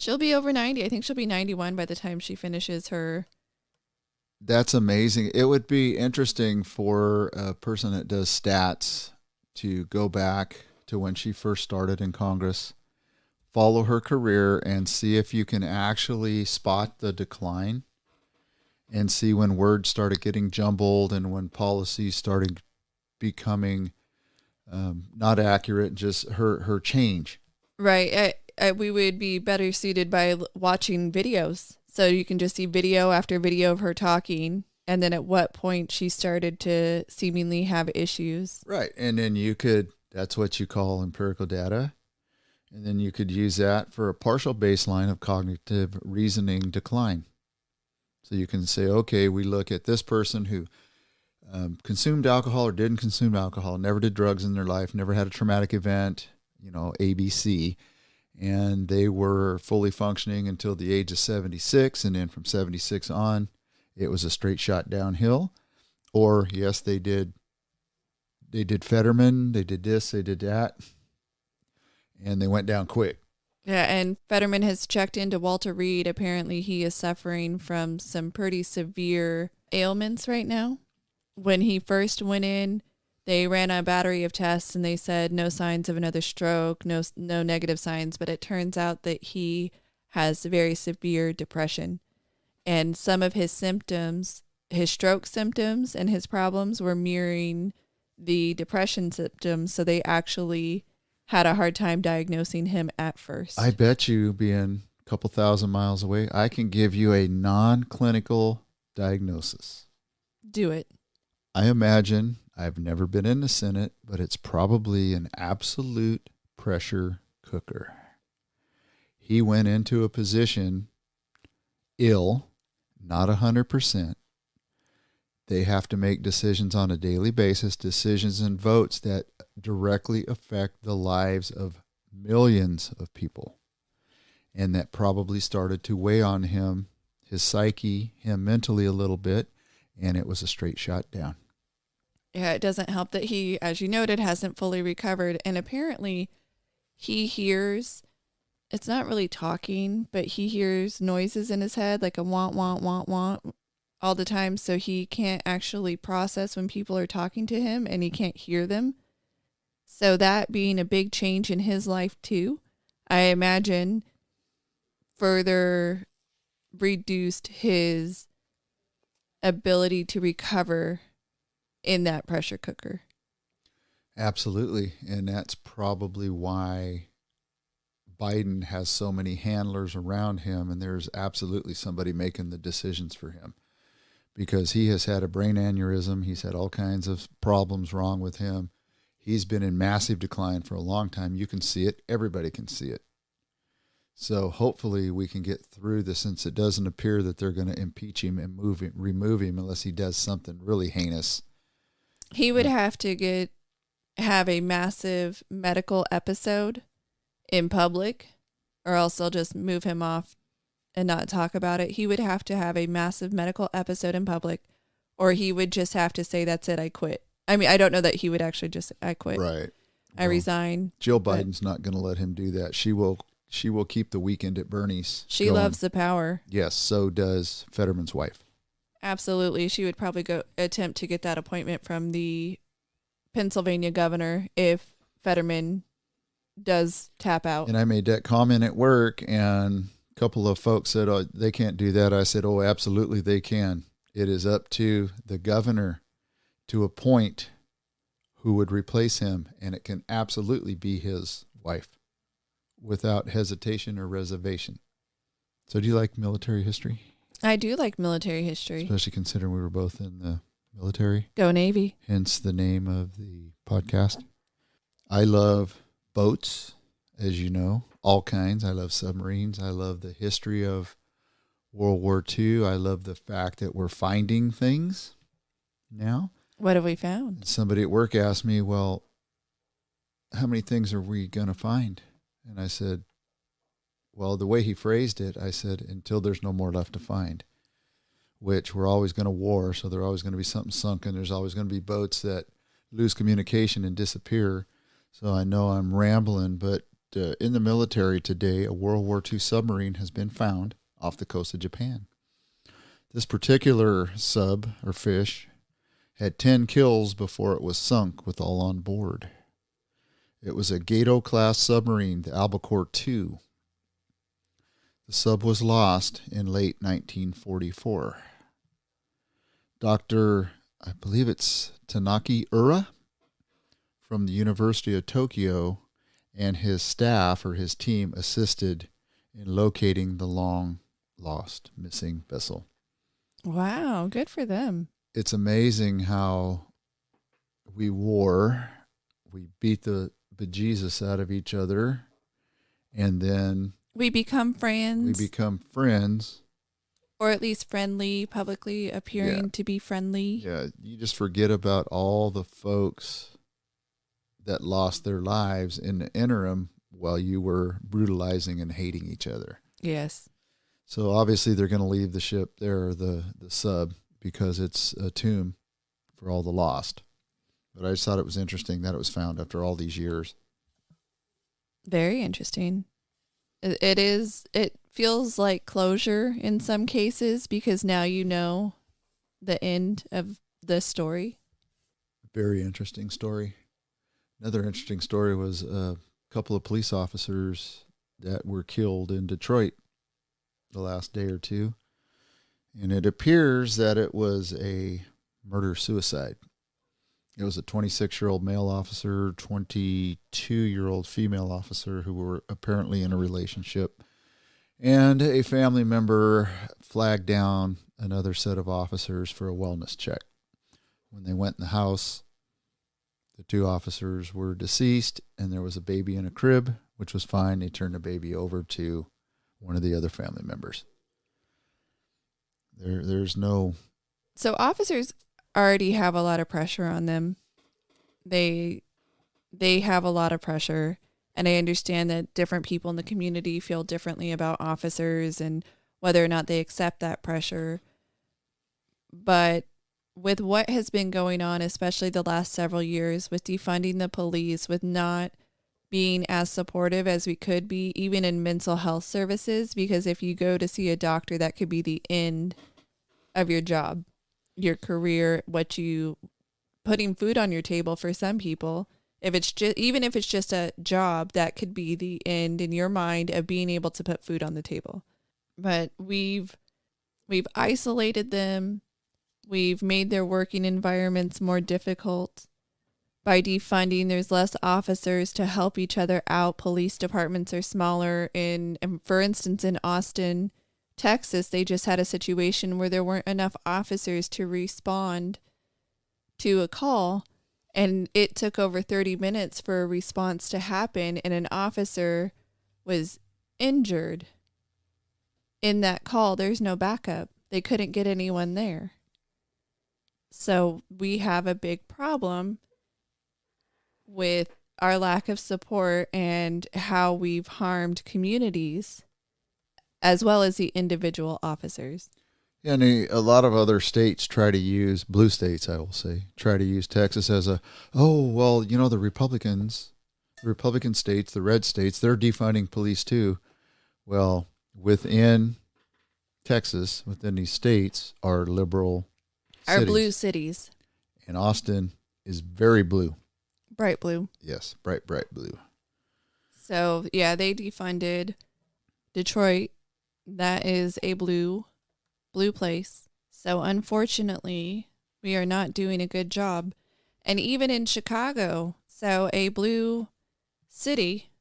She'll be over 90. I think she'll be 91 by the time she finishes her. That's amazing. It would be interesting for a person that does stats to go back to when she first started in Congress, follow her career, and see if you can actually spot the decline and see when words started getting jumbled and when policies started becoming not accurate, just her change. Right. We would be better suited by watching videos. So you can just see video after video of her talking. And then at what point she started to seemingly have issues. Right. And then that's what you call empirical data. And then you could use that for a partial baseline of cognitive reasoning decline. So you can say, okay, we look at this person who consumed alcohol or didn't consume alcohol, never did drugs in their life, never had a traumatic event, ABC. And they were fully functioning until the age of 76. And then from 76 on, it was a straight shot downhill. Or, yes, they did Fetterman, they did this, they did that, and they went down quick. Yeah, and Fetterman has checked into Walter Reed. Apparently he is suffering from some pretty severe ailments right now. When he first went in, they ran a battery of tests and they said no signs of another stroke, no negative signs, but it turns out that he has very severe depression. And some of his symptoms, his stroke symptoms and his problems were mirroring the depression symptoms, so they actually had a hard time diagnosing him at first. I bet you, being a couple thousand miles away, I can give you a non-clinical diagnosis. Do it. I imagine, I've never been in the Senate, but it's probably an absolute pressure cooker. He went into a position ill, not 100%. They have to make decisions on a daily basis, decisions and votes that directly affect the lives of millions of people. And that probably started to weigh on him, his psyche, him mentally a little bit, and it was a straight shot down. Yeah, it doesn't help that he, as you noted, hasn't fully recovered. And apparently he hears, it's not really talking, but he hears noises in his head, like a want, want, want, want all the time. So he can't actually process when people are talking to him and he can't hear them. So that being a big change in his life too, I imagine further reduced his ability to recover in that pressure cooker. Absolutely. And that's probably why Biden has so many handlers around him, and there's absolutely somebody making the decisions for him, because he has had a brain aneurysm. He's had all kinds of problems wrong with him. He's been in massive decline for a long time. You can see it. Everybody can see it. So hopefully we can get through this, since it doesn't appear that they're going to impeach him and remove him unless he does something really heinous. He would have to have a massive medical episode in public, or else they'll just move him off and not talk about it. He would have to have a massive medical episode in public, or he would just have to say, that's it, I quit. I mean, I don't know that he would actually just, I quit. Right. I resign. Jill Biden's not going to let him do that. She will keep the weekend at Bernie's. She loves the power. Yes, so does Fetterman's wife. Absolutely. She would probably attempt to get that appointment from the Pennsylvania governor if Fetterman does tap out. And I made that comment at work, and a couple of folks said, oh, they can't do that. I said, oh, absolutely they can. It is up to the governor to appoint who would replace him, and it can absolutely be his wife without hesitation or reservation. So do you like military history? I do like military history. Especially considering we were both in the military. Go Navy. Hence the name of the podcast. I love boats, as you know, all kinds. I love submarines. I love the history of World War II. I love the fact that we're finding things now. What have we found? Somebody at work asked me, well, how many things are we going to find? And I said, well, the way he phrased it, I said, until there's no more left to find, which we're always going to war. So there's always going to be something sunken. There's always going to be boats that lose communication and disappear. So I know I'm rambling, but in the military today, a World War II submarine has been found off the coast of Japan. This particular sub or fish had 10 kills before it was sunk with all on board. It was a Gato-class submarine, the Albacore II. The sub was lost in late 1944. Dr. I believe it's Tanaki Ura from the University of Tokyo and his staff or his team assisted in locating the long-lost missing vessel. Wow, good for them. It's amazing how we beat the bejesus out of each other, and then we become friends. Or at least friendly, publicly appearing to be friendly. Yeah, you just forget about all the folks that lost their lives in the interim while you were brutalizing and hating each other. Yes. So obviously they're going to leave the ship there, the sub, because it's a tomb for all the lost. But I just thought it was interesting that it was found after all these years. Very interesting. It is. It feels like closure in some cases because now you know the end of the story. Very interesting story. Another interesting story was a couple of police officers that were killed in Detroit the last day or two. And it appears that it was a murder-suicide. It was a 26-year-old male officer, 22-year-old female officer who were apparently in a relationship. And a family member flagged down another set of officers for a wellness check. When they went in the house, the two officers were deceased, and there was a baby in a crib, which was fine. They turned the baby over to one of the other family members. There's no... So officers already have a lot of pressure on them. They have a lot of pressure, and I understand that different people in the community feel differently about officers and whether or not they accept that pressure. But with what has been going on, especially the last several years, with defunding the police, with not being as supportive as we could be, even in mental health services, because if you go to see a doctor, that could be the end of your job, your career, putting food on your table for some people. If it's just, even if it's just a job, that could be the end in your mind of being able to put food on the table. But we've isolated them. We've made their working environments more difficult. By defunding, there's less officers to help each other out. Police departments are smaller. For instance, in Austin, Texas, they just had a situation where there weren't enough officers to respond to a call, and it took over 30 minutes for a response to happen, and an officer was injured in that call. There's no backup. They couldn't get anyone there. So we have a big problem with our lack of support and how we've harmed communities as well as the individual officers. Yeah, and a lot of other states try to use, blue states, I will say, try to use Texas as the Republican states, the red states, they're defunding police too. Well, within Texas, within these states, are liberal Our cities. blue cities. And Austin is very blue. Bright blue. Yes, bright blue. So, yeah, they defunded Detroit. That is a blue place. So, unfortunately, we are not doing a good job. And even in Chicago, so a blue city,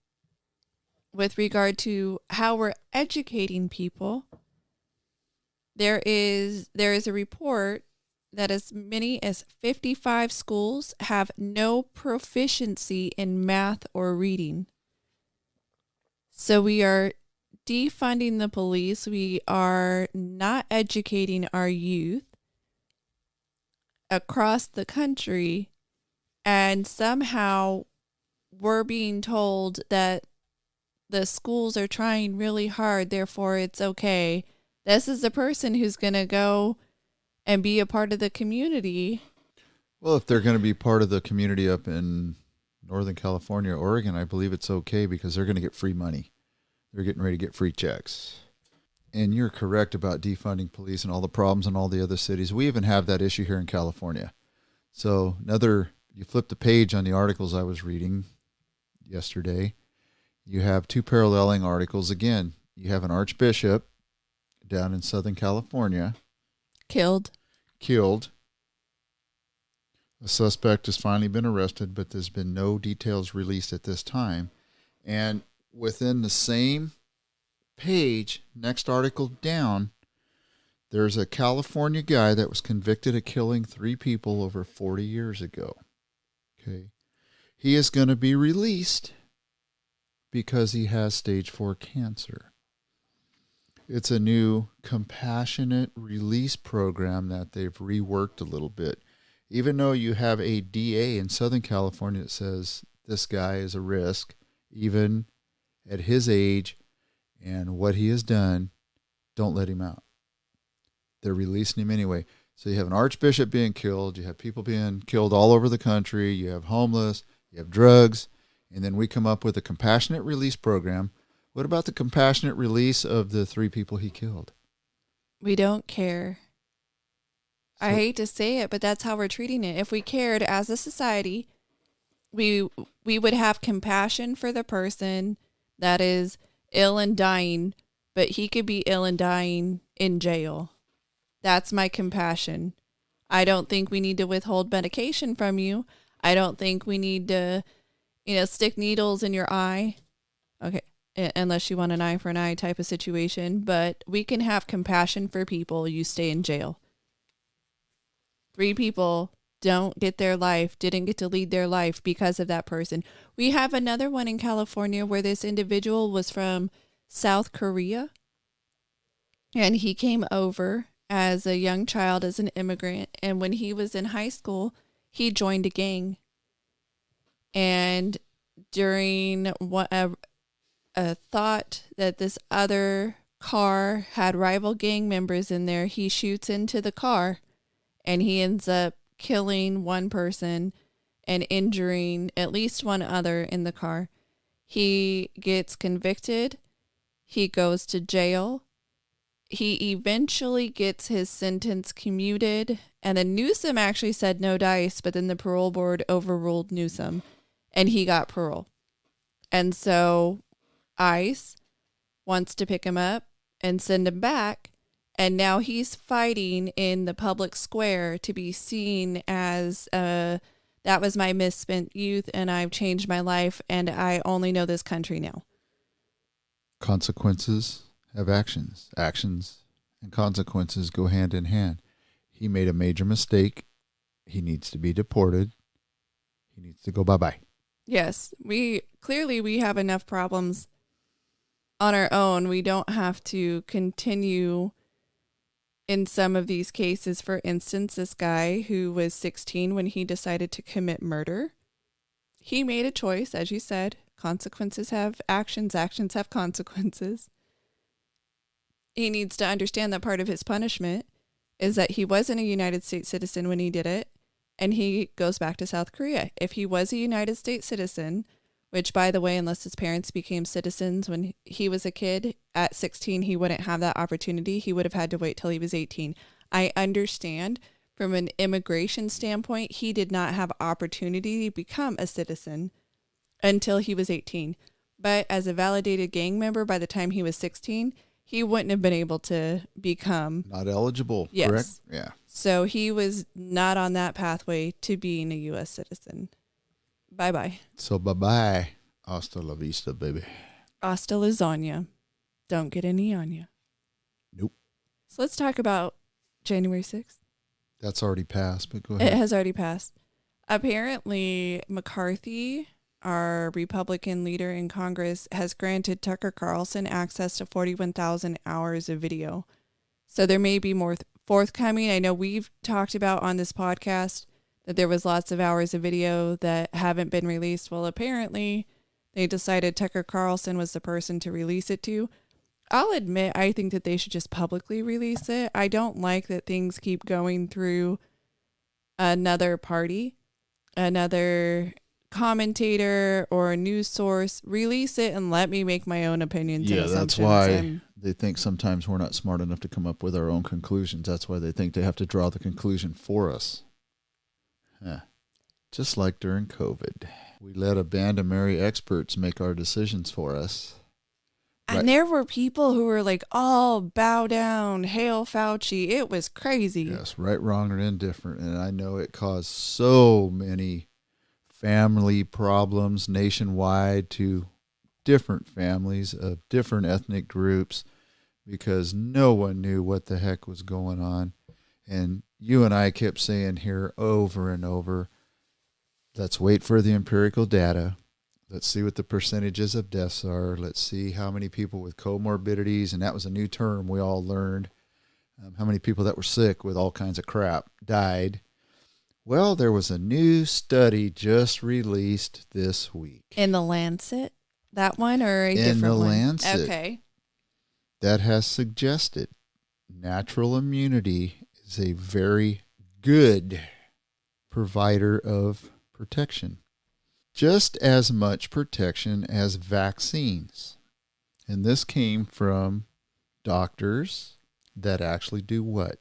with regard to how we're educating people, there is a report that as many as 55 schools have no proficiency in math or reading. So we are defunding the police. We are not educating our youth across the country, and somehow we're being told that the schools are trying really hard, therefore it's okay. This is the person who's going to go and be a part of the community. Well, if they're going to be part of the community up in Northern California, Oregon, I believe it's okay because they're going to get free money. They're getting ready to get free checks. And you're correct about defunding police and all the problems in all the other cities. We even have that issue here in California. So you flip the page on the articles I was reading yesterday. You have two paralleling articles. Again, you have an archbishop down in Southern California. Killed. A suspect has finally been arrested, but there's been no details released at this time. And within the same page, next article down, there's a California guy that was convicted of killing 3 people over 40 years ago. Okay. He is going to be released because he has stage 4 cancer. It's a new compassionate release program that they've reworked a little bit. Even though you have a DA in Southern California that says this guy is a risk, even at his age and what he has done, don't let him out. They're releasing him anyway. So you have an archbishop being killed. You have people being killed all over the country. You have homeless. You have drugs. And then we come up with a compassionate release program. What about the compassionate release of the 3 people he killed? We don't care. So, I hate to say it, but that's how we're treating it. If we cared as a society, we would have compassion for the person that is ill and dying, but he could be ill and dying in jail. That's my compassion. I don't think we need to withhold medication from you. I don't think we need to, stick needles in your eye. Okay, unless you want an eye for an eye type of situation. But we can have compassion for people. You stay in jail. 3 people didn't get to lead their life because of that person. We have another one in California where this individual was from South Korea. And he came over as a young child, as an immigrant. And when he was in high school, he joined a gang. And during a thought that this other car had rival gang members in there, he shoots into the car and he ends up killing one person and injuring at least one other in the car. He gets convicted. He goes to jail. He eventually gets his sentence commuted. And then Newsom actually said no dice, but then the parole board overruled Newsom and he got parole. And so ICE wants to pick him up and send him back. And now he's fighting in the public square to be seen as, that was my misspent youth and I've changed my life and I only know this country now. Consequences have actions. Actions and consequences go hand in hand. He made a major mistake. He needs to be deported. He needs to go bye-bye. Yes, we have enough problems on our own. We don't have to continue in some of these cases. For instance, this guy who was 16 when he decided to commit murder, he made a choice, as you said. Consequences have actions, actions have consequences. He needs to understand that part of his punishment is that he wasn't a United States citizen when he did it, and he goes back to South Korea. If he was a United States citizen, which, by the way, unless his parents became citizens when he was a kid, at 16, he wouldn't have that opportunity. He would have had to wait till he was 18. I understand from an immigration standpoint, he did not have opportunity to become a citizen until he was 18. But as a validated gang member, by the time he was 16, he wouldn't have been able to become... Not eligible, yes. Correct? Yeah. So he was not on that pathway to being a U.S. citizen. Bye-bye. So bye-bye. Hasta la vista, baby. Hasta lasagna. Don't get any on you. Nope. So let's talk about January 6th. That's already passed, but go ahead. It has already passed. Apparently, McCarthy, our Republican leader in Congress, has granted Tucker Carlson access to 41,000 hours of video. So there may be more forthcoming. I know we've talked about on this podcast that there was lots of hours of video that haven't been released. Well, apparently they decided Tucker Carlson was the person to release it to. I'll admit, I think that they should just publicly release it. I don't like that things keep going through another party, another commentator or a news source release it and let me make my own opinions and Yeah, that's assumptions. why they think sometimes we're not smart enough to come up with our own conclusions. That's why they think they have to draw the conclusion for us. Huh. Just like during COVID. We let a band of merry experts make our decisions for us. And Right. there were people who were like, all bow down, hail Fauci. It was crazy. Yes, right, wrong, or indifferent. And I know it caused so many family problems nationwide to different families of different ethnic groups because no one knew what the heck was going on. And you and I kept saying here over and over, let's wait for the empirical data. Let's see what the percentages of deaths are. Let's see how many people with comorbidities, and that was a new term we all learned, how many people that were sick with all kinds of crap died. Well, there was a new study just released this week. In the Lancet? That one or a In different the one? Lancet. Okay. That has suggested natural immunity is a very good provider of protection. Just as much protection as vaccines. And this came from doctors that actually do what?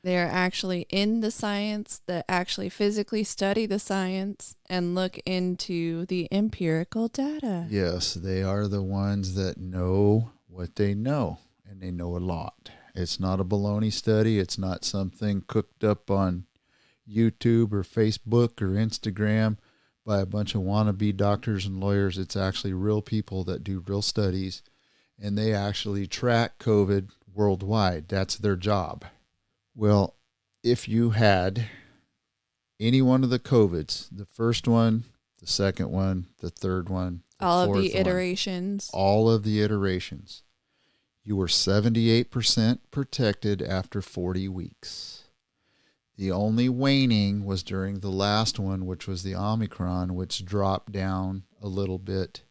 They're actually in the science, that actually physically study the science and look into the empirical data. Yes, they are the ones that know what they know, and they know a lot. It's not a baloney study. It's not something cooked up on YouTube or Facebook or Instagram by a bunch of wannabe doctors and lawyers. It's actually real people that do real studies, and they actually track COVID worldwide. That's their job. Well, if you had any one of the COVIDs, the first one, the second one, the third one, the All of fourth the iterations. all of the iterations, you were 78% protected after 40 weeks. The only waning was during the last one, which was the Omicron, which dropped down a little bit.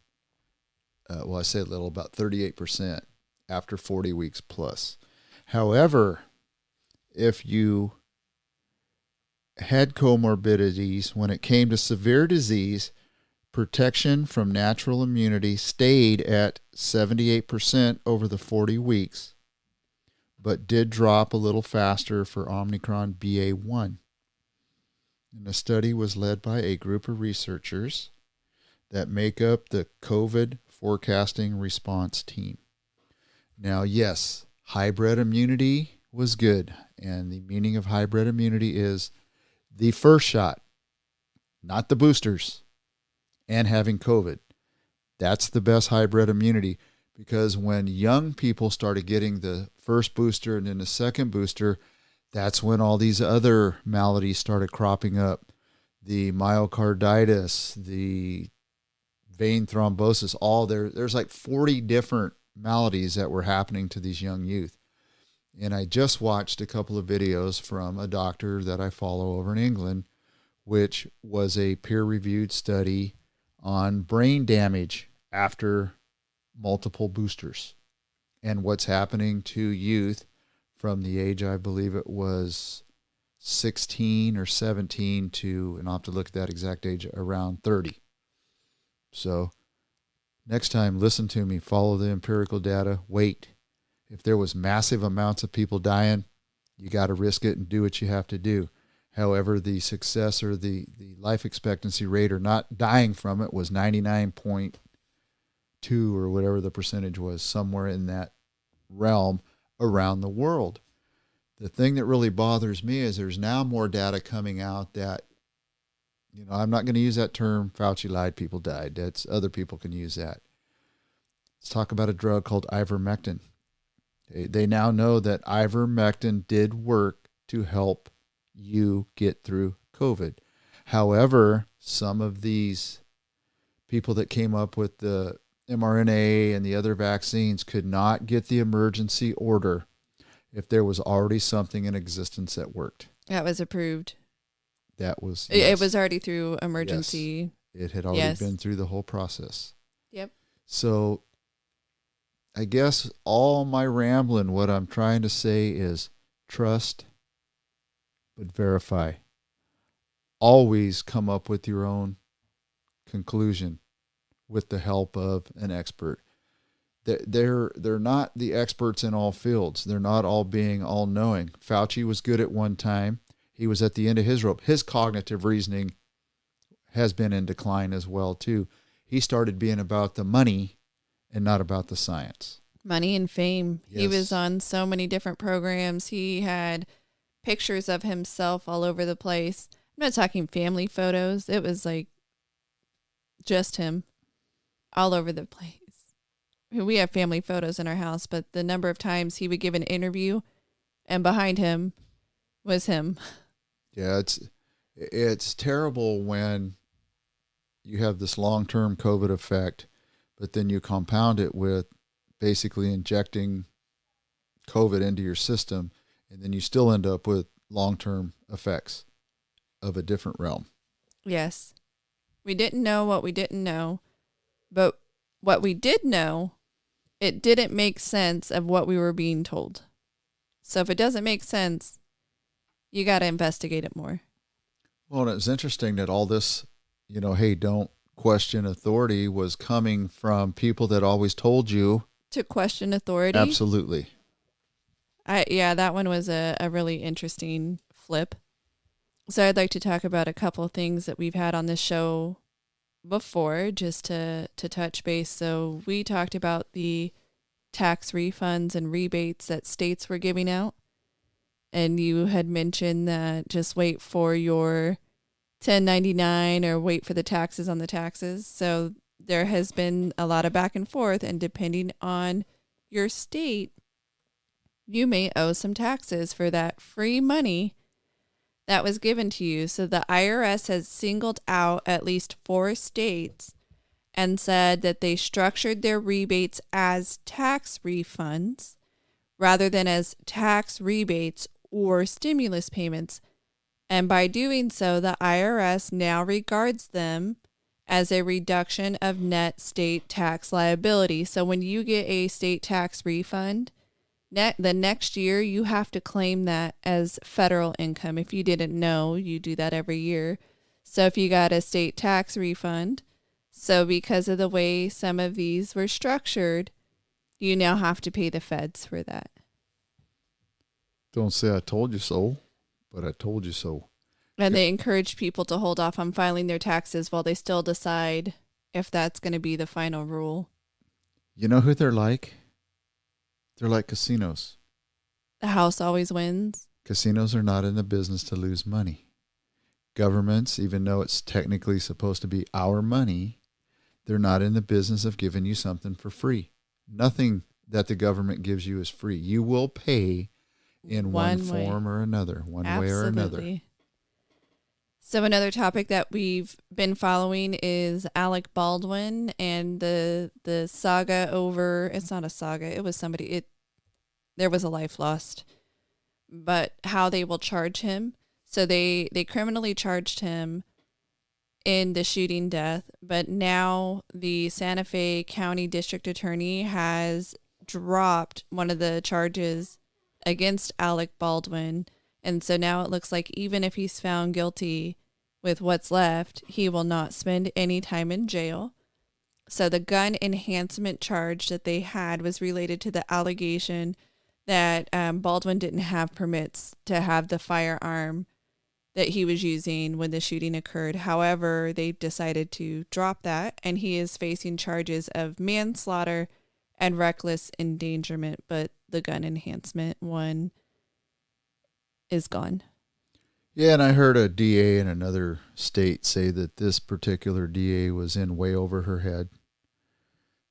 I say a little, about 38% after 40 weeks plus. However, if you had comorbidities, when it came to severe disease, protection from natural immunity stayed at 78% over the 40 weeks, but did drop a little faster for Omicron BA1. And the study was led by a group of researchers that make up the COVID forecasting response team. Now, yes, hybrid immunity was good. And the meaning of hybrid immunity is the first shot, not the boosters, and having COVID. That's the best hybrid immunity, because when young people started getting the first booster and then the second booster, that's when all these other maladies started cropping up. The myocarditis, the vein thrombosis, there's like 40 different maladies that were happening to these young youth. And I just watched a couple of videos from a doctor that I follow over in England, which was a peer-reviewed study on brain damage after multiple boosters and what's happening to youth from the age, I believe it was 16 or 17 to, and I'll have to look at that exact age, around 30. So next time, listen to me, follow the empirical data, wait. If there was massive amounts of people dying, you got to risk it and do what you have to do. However, the success or the life expectancy rate or not dying from it was 99.2 or whatever the percentage was, somewhere in that realm around the world. The thing that really bothers me is there's now more data coming out that, I'm not going to use that term, Fauci lied, people died. That's other people can use that. Let's talk about a drug called ivermectin. They now know that ivermectin did work to help you get through COVID. However, some of these people that came up with the mRNA and the other vaccines could not get the emergency order if there was already something in existence that worked. That was approved. That was, yes. It was already through emergency. Yes. It had already been through the whole process. Yep. So I guess all my rambling, what I'm trying to say is trust, but verify. Always come up with your own conclusion with the help of an expert. They're not the experts in all fields. They're not all being all knowing. Fauci was good at one time. He was at the end of his rope. His cognitive reasoning has been in decline as well too. He started being about the money and not about the science. Money and fame. Yes. He was on so many different programs. He had pictures of himself all over the place. I'm not talking family photos. It was like just him all over the place. We have family photos in our house, but the number of times he would give an interview and behind him was him. Yeah, it's terrible when you have this long-term COVID effect, but then you compound it with basically injecting COVID into your system, and then you still end up with long-term effects of a different realm. Yes. We didn't know what we didn't know, but what we did know, it didn't make sense of what we were being told. So if it doesn't make sense, you got to investigate it more. Well, and it's interesting that all this, hey, don't question authority was coming from people that always told you to question authority. Absolutely. That one was a really interesting flip. So I'd like to talk about a couple of things that we've had on this show before, just to touch base. So we talked about the tax refunds and rebates that states were giving out. And you had mentioned that just wait for your 1099 or wait for the taxes on the taxes. So there has been a lot of back and forth, and depending on your state, you may owe some taxes for that free money that was given to you. So the IRS has singled out at least 4 states and said that they structured their rebates as tax refunds rather than as tax rebates or stimulus payments. And by doing so, the IRS now regards them as a reduction of net state tax liability. So when you get a state tax refund, the next year you have to claim that as federal income. If you didn't know, you do that every year. So if you got a state tax refund, so because of the way some of these were structured, you now have to pay the feds for that. Don't say I told you so, but I told you so. And they encourage people to hold off on filing their taxes while they still decide if that's going to be the final rule. You know who they're like? They're like casinos. The house always wins. Casinos are not in the business to lose money. Governments, even though it's technically supposed to be our money, they're not in the business of giving you something for free. Nothing that the government gives you is free. You will pay in one form or another, one way or another. So another topic that we've been following is Alec Baldwin and the saga over, it's not a saga, it was somebody, there was a life lost, but how they will charge him. So they criminally charged him in the shooting death, but now the Santa Fe County District Attorney has dropped one of the charges against Alec Baldwin. And so now it looks like even if he's found guilty with what's left, he will not spend any time in jail. So the gun enhancement charge that they had was related to the allegation that Baldwin didn't have permits to have the firearm that he was using when the shooting occurred. However, they decided to drop that, and he is facing charges of manslaughter and reckless endangerment, but the gun enhancement one is gone. Yeah, and I heard a DA in another state say that this particular DA was in way over her head,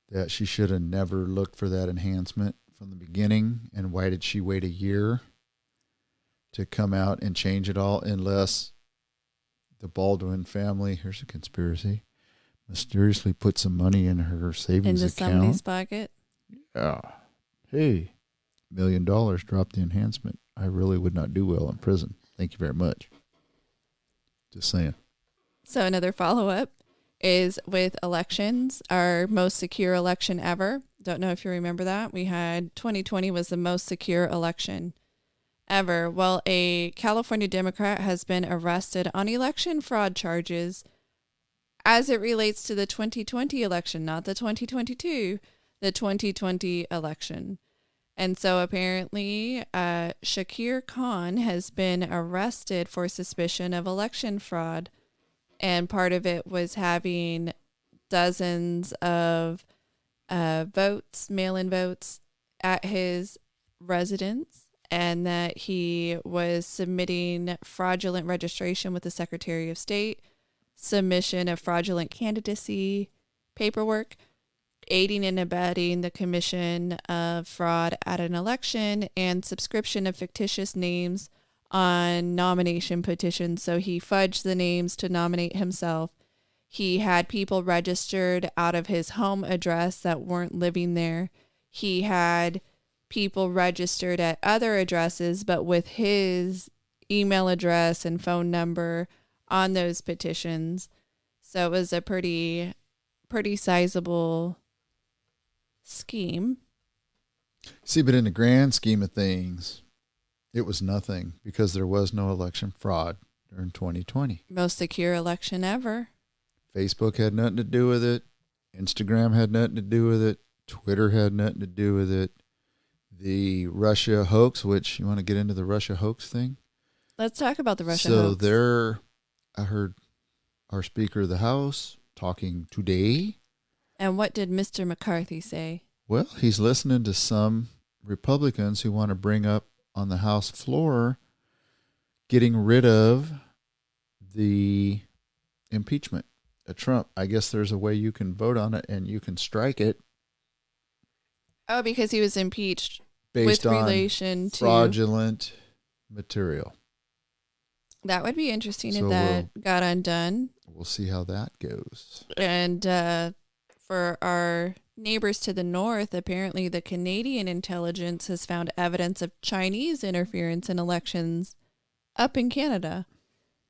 that she should have never looked for that enhancement from the beginning, and why did she wait a year to come out and change it all, unless the Baldwin family, here's a conspiracy, mysteriously put some money in her savings into account. Somebody's pocket. Yeah. Hey, $1 million, drop the enhancement. I really would not do well in prison. Thank you very much. Just saying. So another follow-up is with elections, our most secure election ever. Don't know if you remember that. We had 2020 was the most secure election ever. Well, a California Democrat has been arrested on election fraud charges as it relates to the 2020 election, not the 2022, the 2020 election. And so apparently, Shakir Khan has been arrested for suspicion of election fraud. And part of it was having dozens of votes, mail in votes, at his residence, and that he was submitting fraudulent registration with the Secretary of State, submission of fraudulent candidacy paperwork, aiding and abetting the commission of fraud at an election, and subscription of fictitious names on nomination petitions. So he fudged the names to nominate himself. He had people registered out of his home address that weren't living there. He had people registered at other addresses, but with his email address and phone number on those petitions. So it was a pretty sizable scheme. See, but in the grand scheme of things, it was nothing because there was no election fraud during 2020. Most secure election ever. Facebook had nothing to do with it. Instagram had nothing to do with it. Twitter had nothing to do with it. The Russia hoax, which you want to get into the Russia hoax thing? Let's talk about the Russia hoax. So I heard our Speaker of the House talking today. And what did Mr. McCarthy say? Well, he's listening to some Republicans who want to bring up on the House floor getting rid of the impeachment of Trump. I guess there's a way you can vote on it and you can strike it. Oh, because he was impeached based with relation to fraudulent material. That would be interesting if that got undone. We'll see how that goes. And for our neighbors to the north, apparently the Canadian intelligence has found evidence of Chinese interference in elections up in Canada.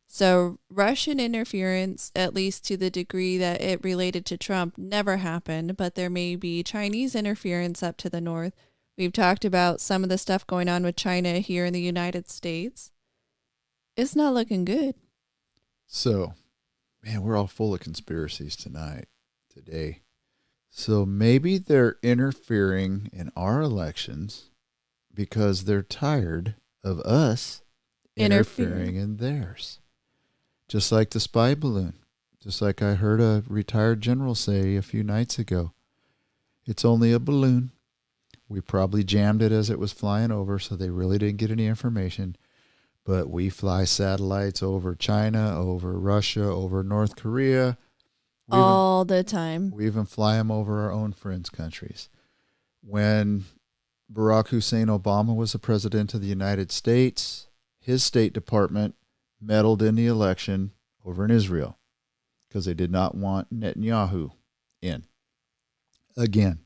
So Russian interference, at least to the degree that it related to Trump, never happened, but there may be Chinese interference up to the north. We've talked about some of the stuff going on with China here in the United States. It's not looking good. So, man, we're all full of conspiracies today. So maybe they're interfering in our elections because they're tired of us interfering in theirs. Just like the spy balloon. Just like I heard a retired general say a few nights ago. It's only a balloon. We probably jammed it as it was flying over, so they really didn't get any information. But we fly satellites over China, over Russia, over North Korea. All the time. We even fly them over our own friends' countries. When Barack Hussein Obama was the president of the United States, his State Department meddled in the election over in Israel because they did not want Netanyahu in again.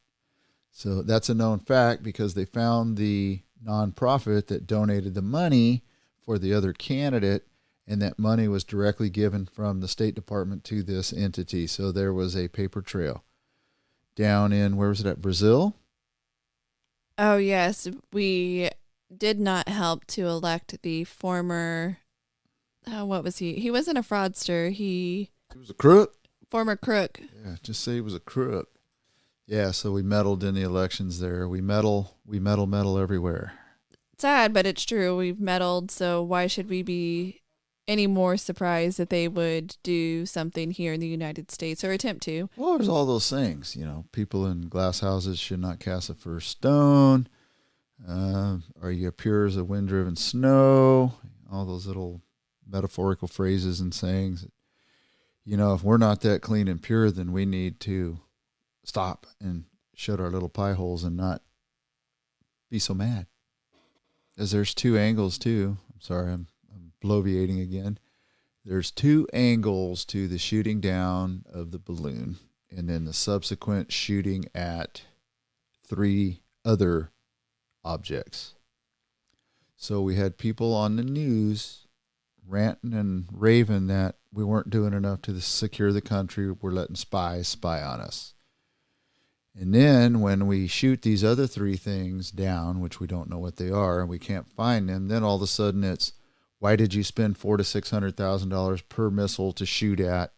So that's a known fact because they found the nonprofit that donated the money for the other candidate, and that money was directly given from the State Department to this entity. So there was a paper trail down in, where was it at, Brazil? Oh, yes. We did not help to elect the former, what was he? He wasn't a fraudster. He was a crook. Former crook. Yeah, just say he was a crook. Yeah, so we meddled in the elections there. We meddle everywhere. Sad, but it's true. We've meddled, so why should we be any more surprised that they would do something here in the United States or attempt to? Well, there's all those things. You know, people in glass houses should not cast the first stone. Are you pure as a wind-driven snow? All those little metaphorical phrases and sayings. You know, if we're not that clean and pure, then we need to stop and shut our little pie holes and not be so mad. Because there's two angles too. I'm sorry, I'm bloviating again. There's two angles to the shooting down of the balloon and then the subsequent shooting at 3 other objects. So we had people on the news ranting and raving that we weren't doing enough to secure the country. We're letting spies spy on us. And then when we shoot these other 3 things down, which we don't know what they are, and we can't find them, then all of a sudden it's, why did you spend $400,000 to $600,000 per missile to shoot at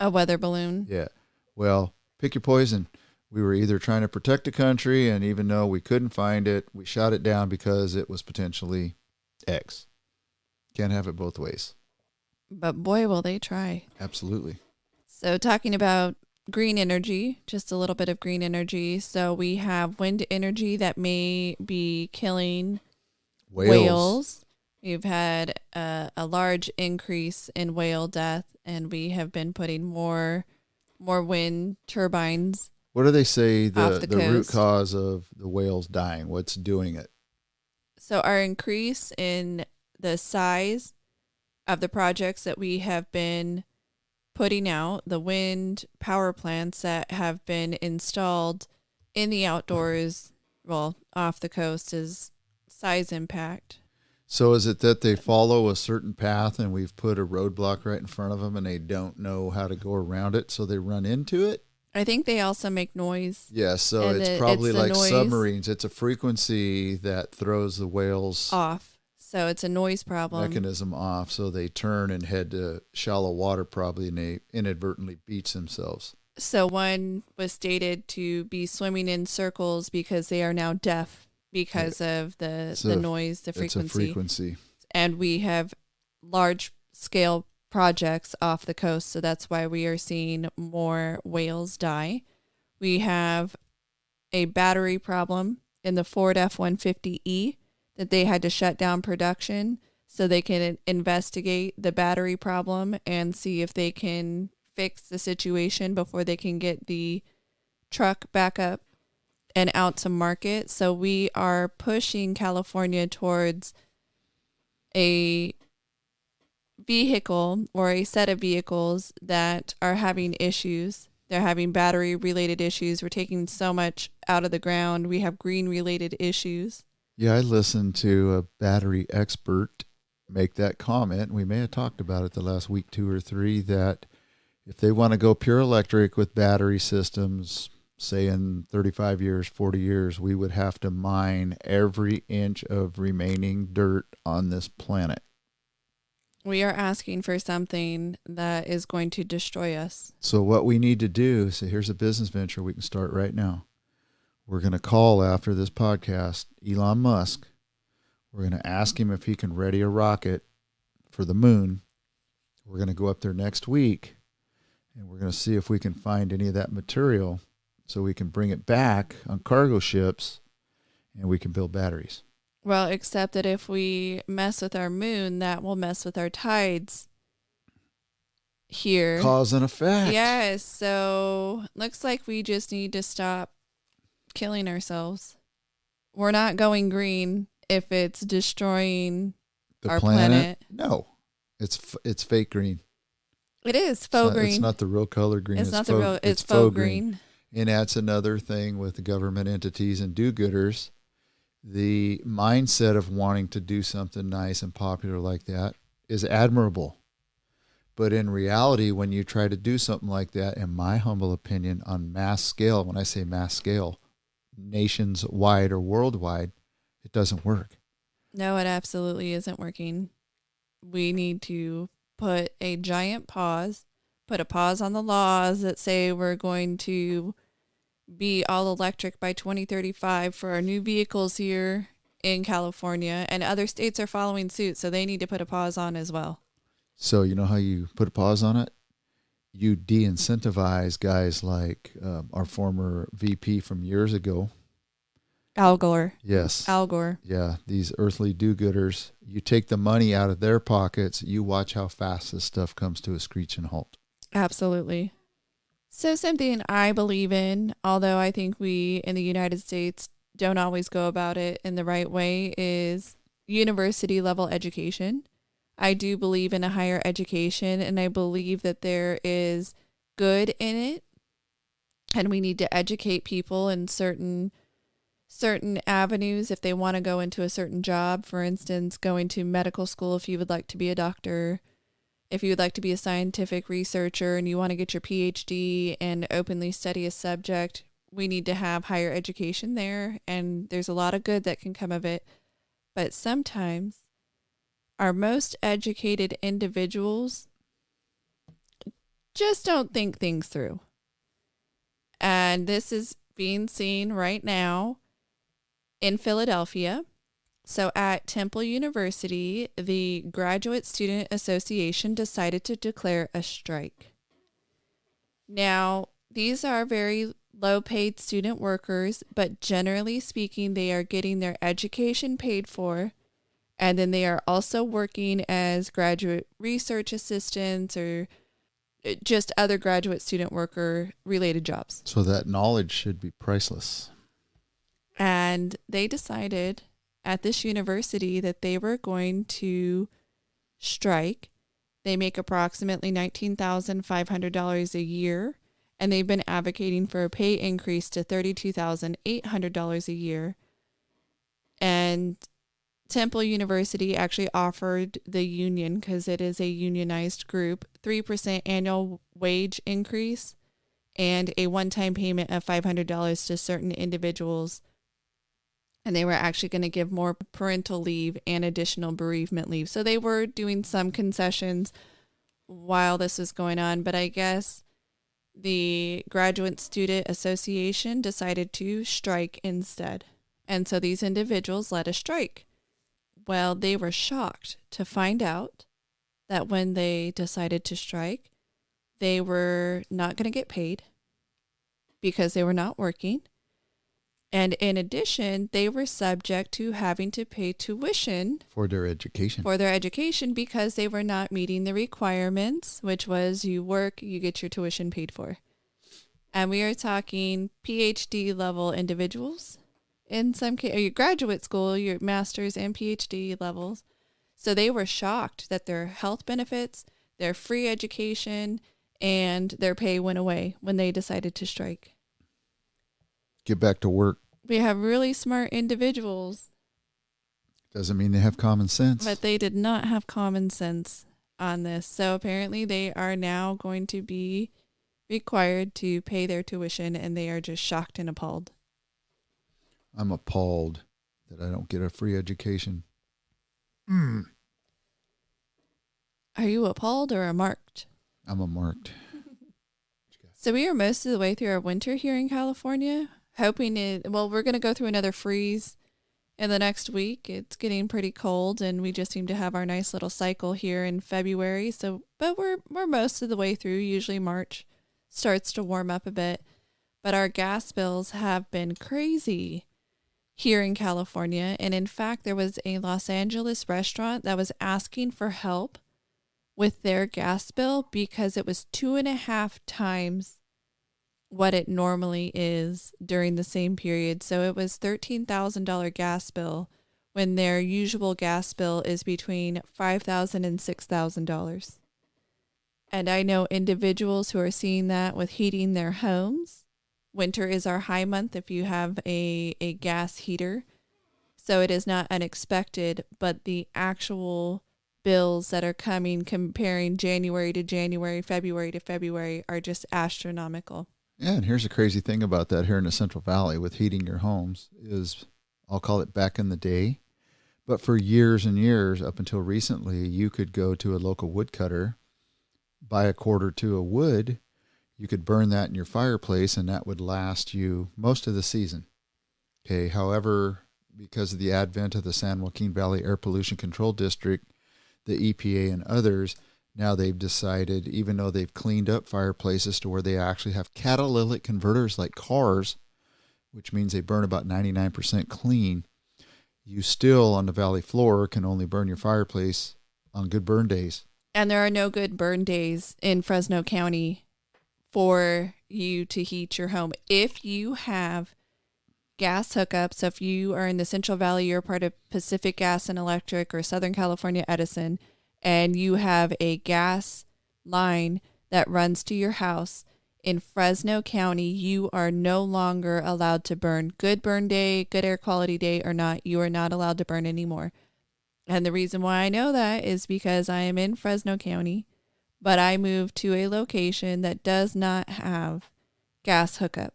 A weather balloon. Yeah. Well, pick your poison. We were either trying to protect the country, and even though we couldn't find it, we shot it down because it was potentially X. Can't have it both ways. But boy, will they try. Absolutely. So talking about green energy, just a little bit of green energy. So we have wind energy that may be killing whales. We've had a large increase in whale death, and we have been putting more wind turbines. What do they say off the the root coast. cause of the whales dying? What's doing it? So our increase in the size of the projects that we have been putting out, the wind power plants that have been installed in the outdoors, well, off the coast, is size impact. So is it that they follow a certain path and we've put a roadblock right in front of them and they don't know how to go around it, so they run into it? I think they also make noise. Yeah, so And it's probably it's the like noise submarines. It's a frequency that throws the whales off. So it's a noise problem. mechanism off, so they turn and head to shallow water probably, and they inadvertently beach themselves. So one was stated to be swimming in circles because they are now deaf because of the noise, the frequency. It's a frequency. And we have large scale projects off the coast, so that's why we are seeing more whales die. We have a battery problem in the Ford F-150E that they had to shut down production so they can investigate the battery problem and see if they can fix the situation before they can get the truck back up and out to market. So we are pushing California towards a vehicle or a set of vehicles that are having issues. They're having battery related issues. We're taking so much out of the ground. We have green related issues. Yeah, I listened to a battery expert make that comment, and we may have talked about it the last week, 2 or 3, that if they want to go pure electric with battery systems, say in 35 years, 40 years, we would have to mine every inch of remaining dirt on this planet. We are asking for something that is going to destroy us. So what we need to do, so here's a business venture we can start right now. We're going to call after this podcast Elon Musk. We're going to ask him if he can ready a rocket for the moon. We're going to go up there next week, and we're going to see if we can find any of that material so we can bring it back on cargo ships, and we can build batteries. Well, except that if we mess with our moon, that will mess with our tides here. Cause and effect. Yes. So looks like we just need to stop killing ourselves. We're not going green if it's destroying our planet. No, it's fake green. It is faux green. It's not the real color green. It's not the real. It's faux green. And that's another thing with the government entities and do-gooders. The mindset of wanting to do something nice and popular like that is admirable. But in reality, when you try to do something like that, in my humble opinion, on mass scale, when I say mass scale, nations wide or worldwide, it doesn't work. No, it absolutely isn't working. We need to put a giant pause, put a pause on the laws that say we're going to be all electric by 2035 for our new vehicles here in California, and other states are following suit, so they need to put a pause on as well. So you know how you put a pause on it? You de-incentivize guys like our former VP from years ago. Al Gore. Yes. Al Gore. Yeah, these earthly do-gooders. You take the money out of their pockets, you watch how fast this stuff comes to a screeching halt. Absolutely. So something I believe in, although I think we in the United States don't always go about it in the right way, is university level education. I do believe in a higher education, and I believe that there is good in it, and we need to educate people in certain avenues if they want to go into a certain job. For instance, going to medical school if you would like to be a doctor, if you would like to be a scientific researcher and you want to get your PhD and openly study a subject, we need to have higher education there, and there's a lot of good that can come of it. But sometimes our most educated individuals just don't think things through. And this is being seen right now in Philadelphia. So at Temple University, the Graduate Student Association decided to declare a strike. Now, these are very low-paid student workers, but generally speaking, they are getting their education paid for, and then they are also working as graduate research assistants or just other graduate student worker related jobs. So that knowledge should be priceless. And they decided at this university that they were going to strike. They make approximately $19,500 a year, and they've been advocating for a pay increase to $32,800 a year. And Temple University actually offered the union, because it is a unionized group, 3% annual wage increase and a one-time payment of $500 to certain individuals. And they were actually going to give more parental leave and additional bereavement leave. So they were doing some concessions while this was going on. But I guess the Graduate Student Association decided to strike instead. And so these individuals led a strike. Well, they were shocked to find out that when they decided to strike, they were not going to get paid because they were not working. And in addition, they were subject to having to pay tuition for their education. Because they were not meeting the requirements, which was you work, you get your tuition paid for. And we are talking PhD level individuals. In some case, your graduate school, your master's and PhD levels. So they were shocked that their health benefits, their free education, and their pay went away when they decided to strike. Get back to work. We have really smart individuals. Doesn't mean they have common sense. But they did not have common sense on this. So apparently they are now going to be required to pay their tuition, and they are just shocked and appalled. I'm appalled that I don't get a free education. Are you appalled or marked? I'm a marked. So we are most of the way through our winter here in California. We're going to go through another freeze in the next week. It's getting pretty cold, and we just seem to have our nice little cycle here in February. So, but we're most of the way through. Usually March starts to warm up a bit, but our gas bills have been crazy here in California. And in fact, there was a Los Angeles restaurant that was asking for help with their gas bill because it was 2.5 times what it normally is during the same period. So it was $13,000 gas bill when their usual gas bill is between $5,000 and $6,000. And I know individuals who are seeing that with heating their homes. Winter is our high month if you have a gas heater. So it is not unexpected, but the actual bills that are coming comparing January to January, February to February are just astronomical. Yeah, and here's the crazy thing about that here in the Central Valley with heating your homes is, I'll call it back in the day, but for years and years, up until recently, you could go to a local woodcutter, buy a cord or two of wood, you could burn that in your fireplace, and that would last you most of the season. Okay, however, because of the advent of the San Joaquin Valley Air Pollution Control District, the EPA and others, now they've decided, even though they've cleaned up fireplaces to where they actually have catalytic converters like cars, which means they burn about 99% clean, you still on the valley floor can only burn your fireplace on good burn days. And there are no good burn days in Fresno County for you to heat your home. If you have gas hookups, so if you are in the Central Valley, you're part of Pacific Gas and Electric or Southern California Edison, and you have a gas line that runs to your house, in Fresno County, you are no longer allowed to burn. Good burn day, good air quality day or not, you are not allowed to burn anymore. And the reason why I know that is because I am in Fresno County, but I moved to a location that does not have gas hookup.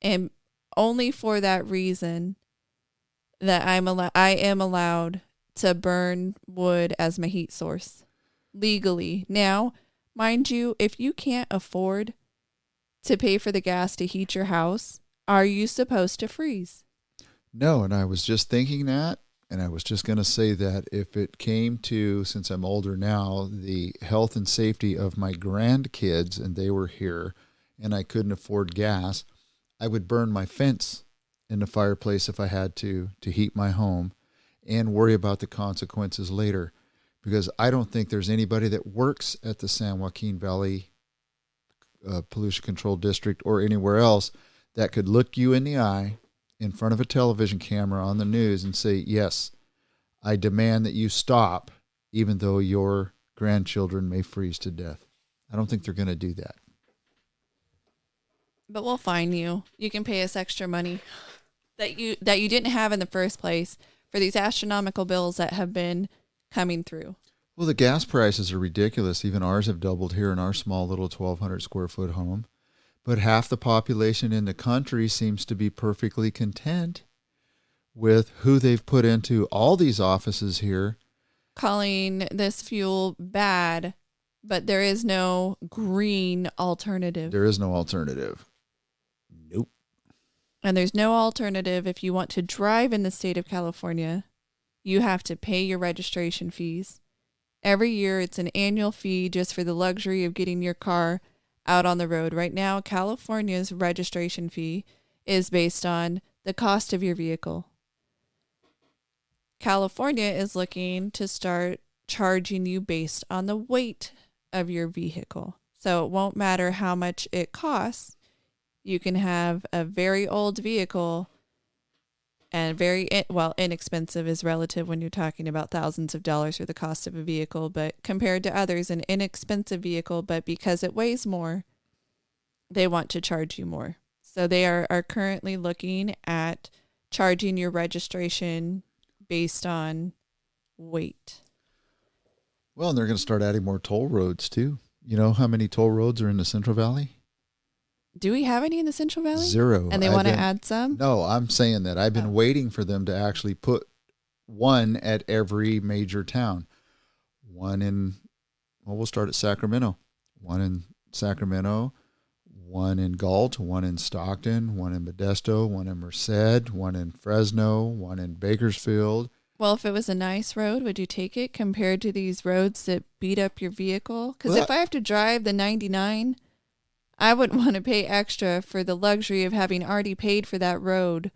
And only for that reason that I am allowed to burn wood as my heat source legally. Now, Mind you, if you can't afford to pay for the gas to heat your house, are you supposed to freeze? No, and I was just thinking that, and I was just going to say that if it came to, since I'm older now, the health and safety of my grandkids and they were here and I couldn't afford gas, I would burn my fence in the fireplace if I had to heat my home and worry about the consequences later. Because I don't think there's anybody that works at the San Joaquin Valley Pollution Control District or anywhere else that could look you in the eye in front of a television camera on the news and say, yes, I demand that you stop, even though your grandchildren may freeze to death. I don't think they're going to do that. But we'll fine you. You can pay us extra money that you didn't have in the first place for these astronomical bills that have been coming through. Well, the gas prices are ridiculous. Even ours have doubled here in our small little 1,200 square foot home. But half the population in the country seems to be perfectly content with who they've put into all these offices here. Calling this fuel bad, but there is no green alternative. There is no alternative. Nope. And there's no alternative if you want to drive in the state of California. You have to pay your registration fees. Every year, it's an annual fee just for the luxury of getting your car out on the road. Right now, California's registration fee is based on the cost of your vehicle. California is looking to start charging you based on the weight of your vehicle. So it won't matter how much it costs. You can have a very old vehicle and inexpensive is relative when you're talking about thousands of dollars for the cost of a vehicle, but compared to others, an inexpensive vehicle, but because it weighs more, they want to charge you more. So they are currently looking at charging your registration based on weight. Well, and they're going to start adding more toll roads too. You know how many toll roads are in the Central Valley? Do we have any in the Central Valley? 0. And they want to add some? No, I'm saying that I've been waiting for them to actually put one at every major town. We'll start at Sacramento. One in Sacramento, one in Galt, one in Stockton, one in Modesto, one in Merced, one in Fresno, one in Bakersfield. Well, if it was a nice road, would you take it compared to these roads that beat up your vehicle? Because if I have to drive the 99, I wouldn't want to pay extra for the luxury of having already paid for that road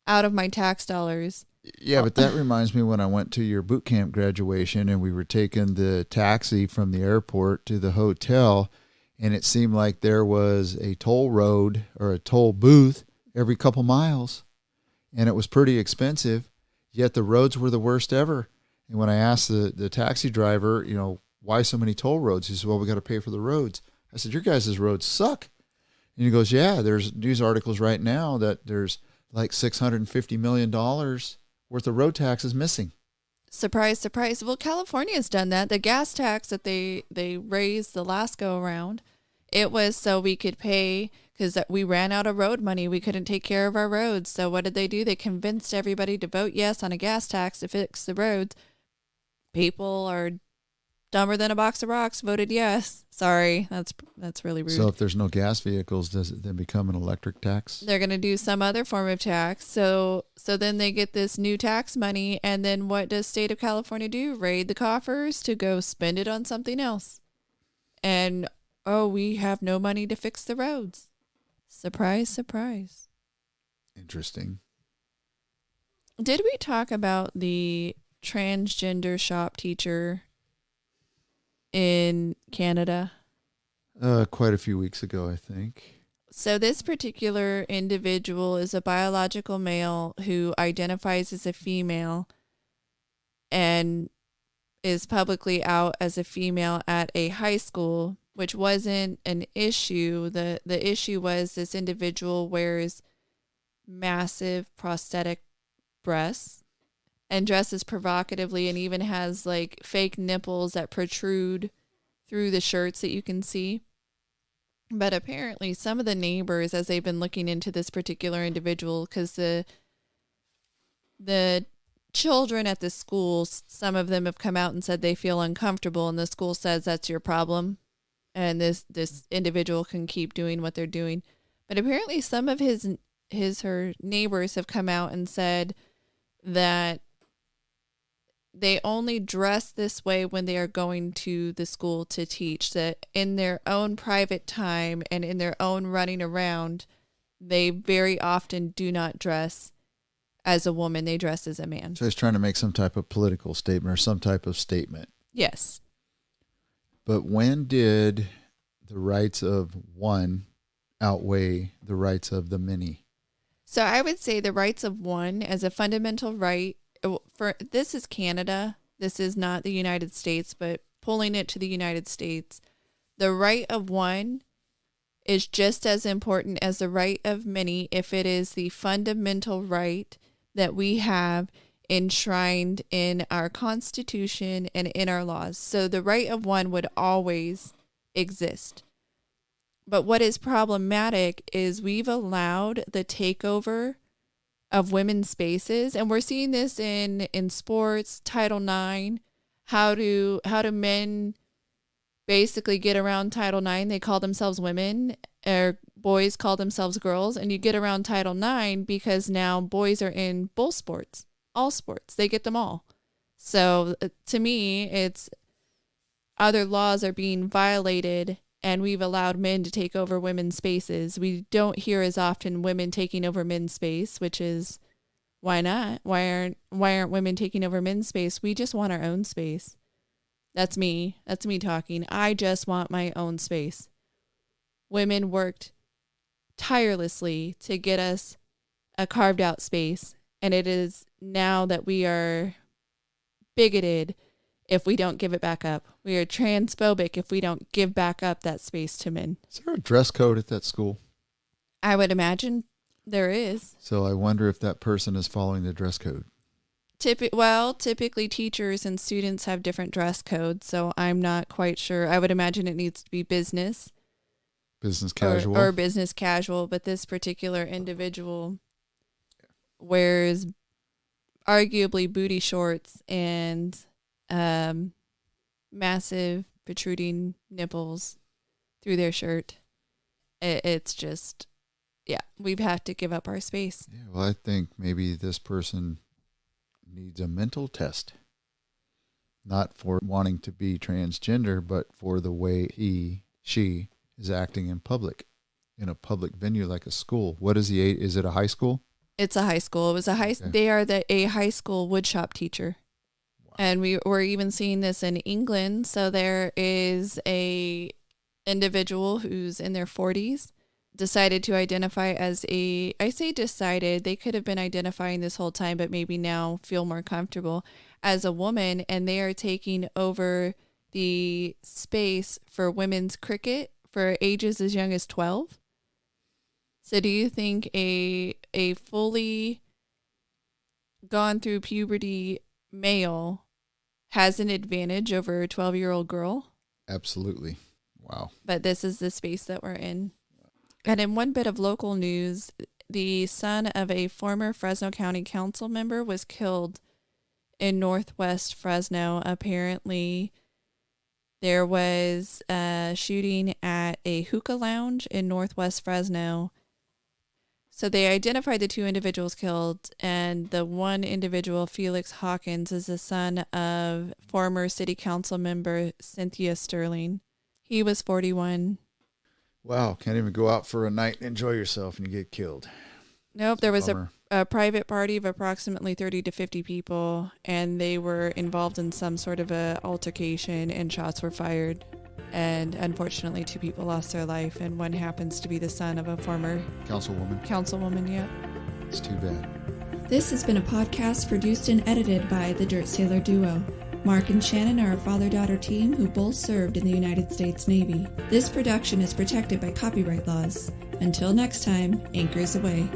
out of my tax dollars. Yeah, but that reminds me when I went to your boot camp graduation and we were taking the taxi from the airport to the hotel, and it seemed like there was a toll road or a toll booth every couple miles, and it was pretty expensive, yet the roads were the worst ever. And when I asked the taxi driver, why so many toll roads? He said, well, we got to pay for the roads. I said, your guys' roads suck. And he goes, yeah, there's news articles right now that there's like $650 million worth of road taxes missing. Surprise, surprise. Well, California's done that. The gas tax that they raised the last go around, it was so we could pay because we ran out of road money. We couldn't take care of our roads. So what did they do? They convinced everybody to vote yes on a gas tax to fix the roads. People are dumber than a box of rocks, voted yes. Sorry, that's really rude. So if there's no gas vehicles, does it then become an electric tax? They're going to do some other form of tax. So then they get this new tax money, and then what does state of California do? Raid the coffers to go spend it on something else. And, we have no money to fix the roads. Surprise, surprise. Interesting. Did we talk about the transgender shop teacher in Canada? Quite a few weeks ago, I think. So this particular individual is a biological male who identifies as a female and is publicly out as a female at a high school, which wasn't an issue. The issue was this individual wears massive prosthetic breasts and dresses provocatively and even has like fake nipples that protrude through the shirts that you can see. But apparently some of the neighbors, as they've been looking into this particular individual, because the children at the school, some of them have come out and said they feel uncomfortable, and the school says that's your problem. and this individual can keep doing what they're doing. But apparently some of her neighbors have come out and said that they only dress this way when they are going to the school to teach, that in their own private time and in their own running around, they very often do not dress as a woman. They dress as a man. So he's trying to make some type of political statement or some type of statement. Yes. But when did the rights of one outweigh the rights of the many? So I would say the rights of one as a fundamental right, for this is Canada. This is not the United States, but pulling it to the United States, the right of one is just as important as the right of many if it is the fundamental right that we have enshrined in our Constitution and in our laws. So the right of one would always exist. But what is problematic is we've allowed the takeover of women's spaces, and we're seeing this in sports, Title IX, how do men basically get around Title IX. They call themselves women, or boys call themselves girls, and you get around Title IX because now boys are in both sports, all sports. They get them all. So to me, it's other laws are being violated, and we've allowed men to take over women's spaces. We don't hear as often women taking over men's space, which is why not? Why aren't women taking over men's space? We just want our own space. That's me. That's me talking. I just want my own space. Women worked tirelessly to get us a carved out space, and it is now that we are bigoted if we don't give it back up. We are transphobic if we don't give back up that space to men. Is there a dress code at that school? I would imagine there is. So I wonder if that person is following the dress code. Typically teachers and students have different dress codes, so I'm not quite sure. I would imagine it needs to be business casual. Or business casual, but this particular individual wears arguably booty shorts and massive protruding nipples through their shirt. It's just, yeah, we've had to give up our space. Yeah, well, I think maybe this person needs a mental test, not for wanting to be transgender, but for the way she is acting in public, in a public venue like a school. What is is it a high school? It's a high school. It was a high. Okay. They are a high school woodshop teacher. Wow. And we're even seeing this in England. So there is a individual who's in their 40s, decided to identify as I say decided, they could have been identifying this whole time, but maybe now feel more comfortable as a woman, and they are taking over the space for women's cricket for ages as young as 12. So do you think a fully gone through puberty male has an advantage over a 12-year-old girl? Absolutely. Wow. But this is the space that we're in. And in one bit of local news, the son of a former Fresno County council member was killed in Northwest Fresno. Apparently, there was a shooting at a hookah lounge in Northwest Fresno. So they identified the two individuals killed, and the one individual, Felix Hawkins, is the son of former city council member Cynthia Sterling. He was 41. Wow, can't even go out for a night and enjoy yourself and you get killed. Nope, there was a private party of approximately 30 to 50 people, and they were involved in some sort of a altercation, and shots were fired. And unfortunately, 2 people lost their life, and one happens to be the son of a former councilwoman, yeah. It's too bad. This has been a podcast produced and edited by the Dirt Sailor Duo. Mark and Shannon are a father-daughter team who both served in the United States Navy. This production is protected by copyright laws. Until next time, anchors away.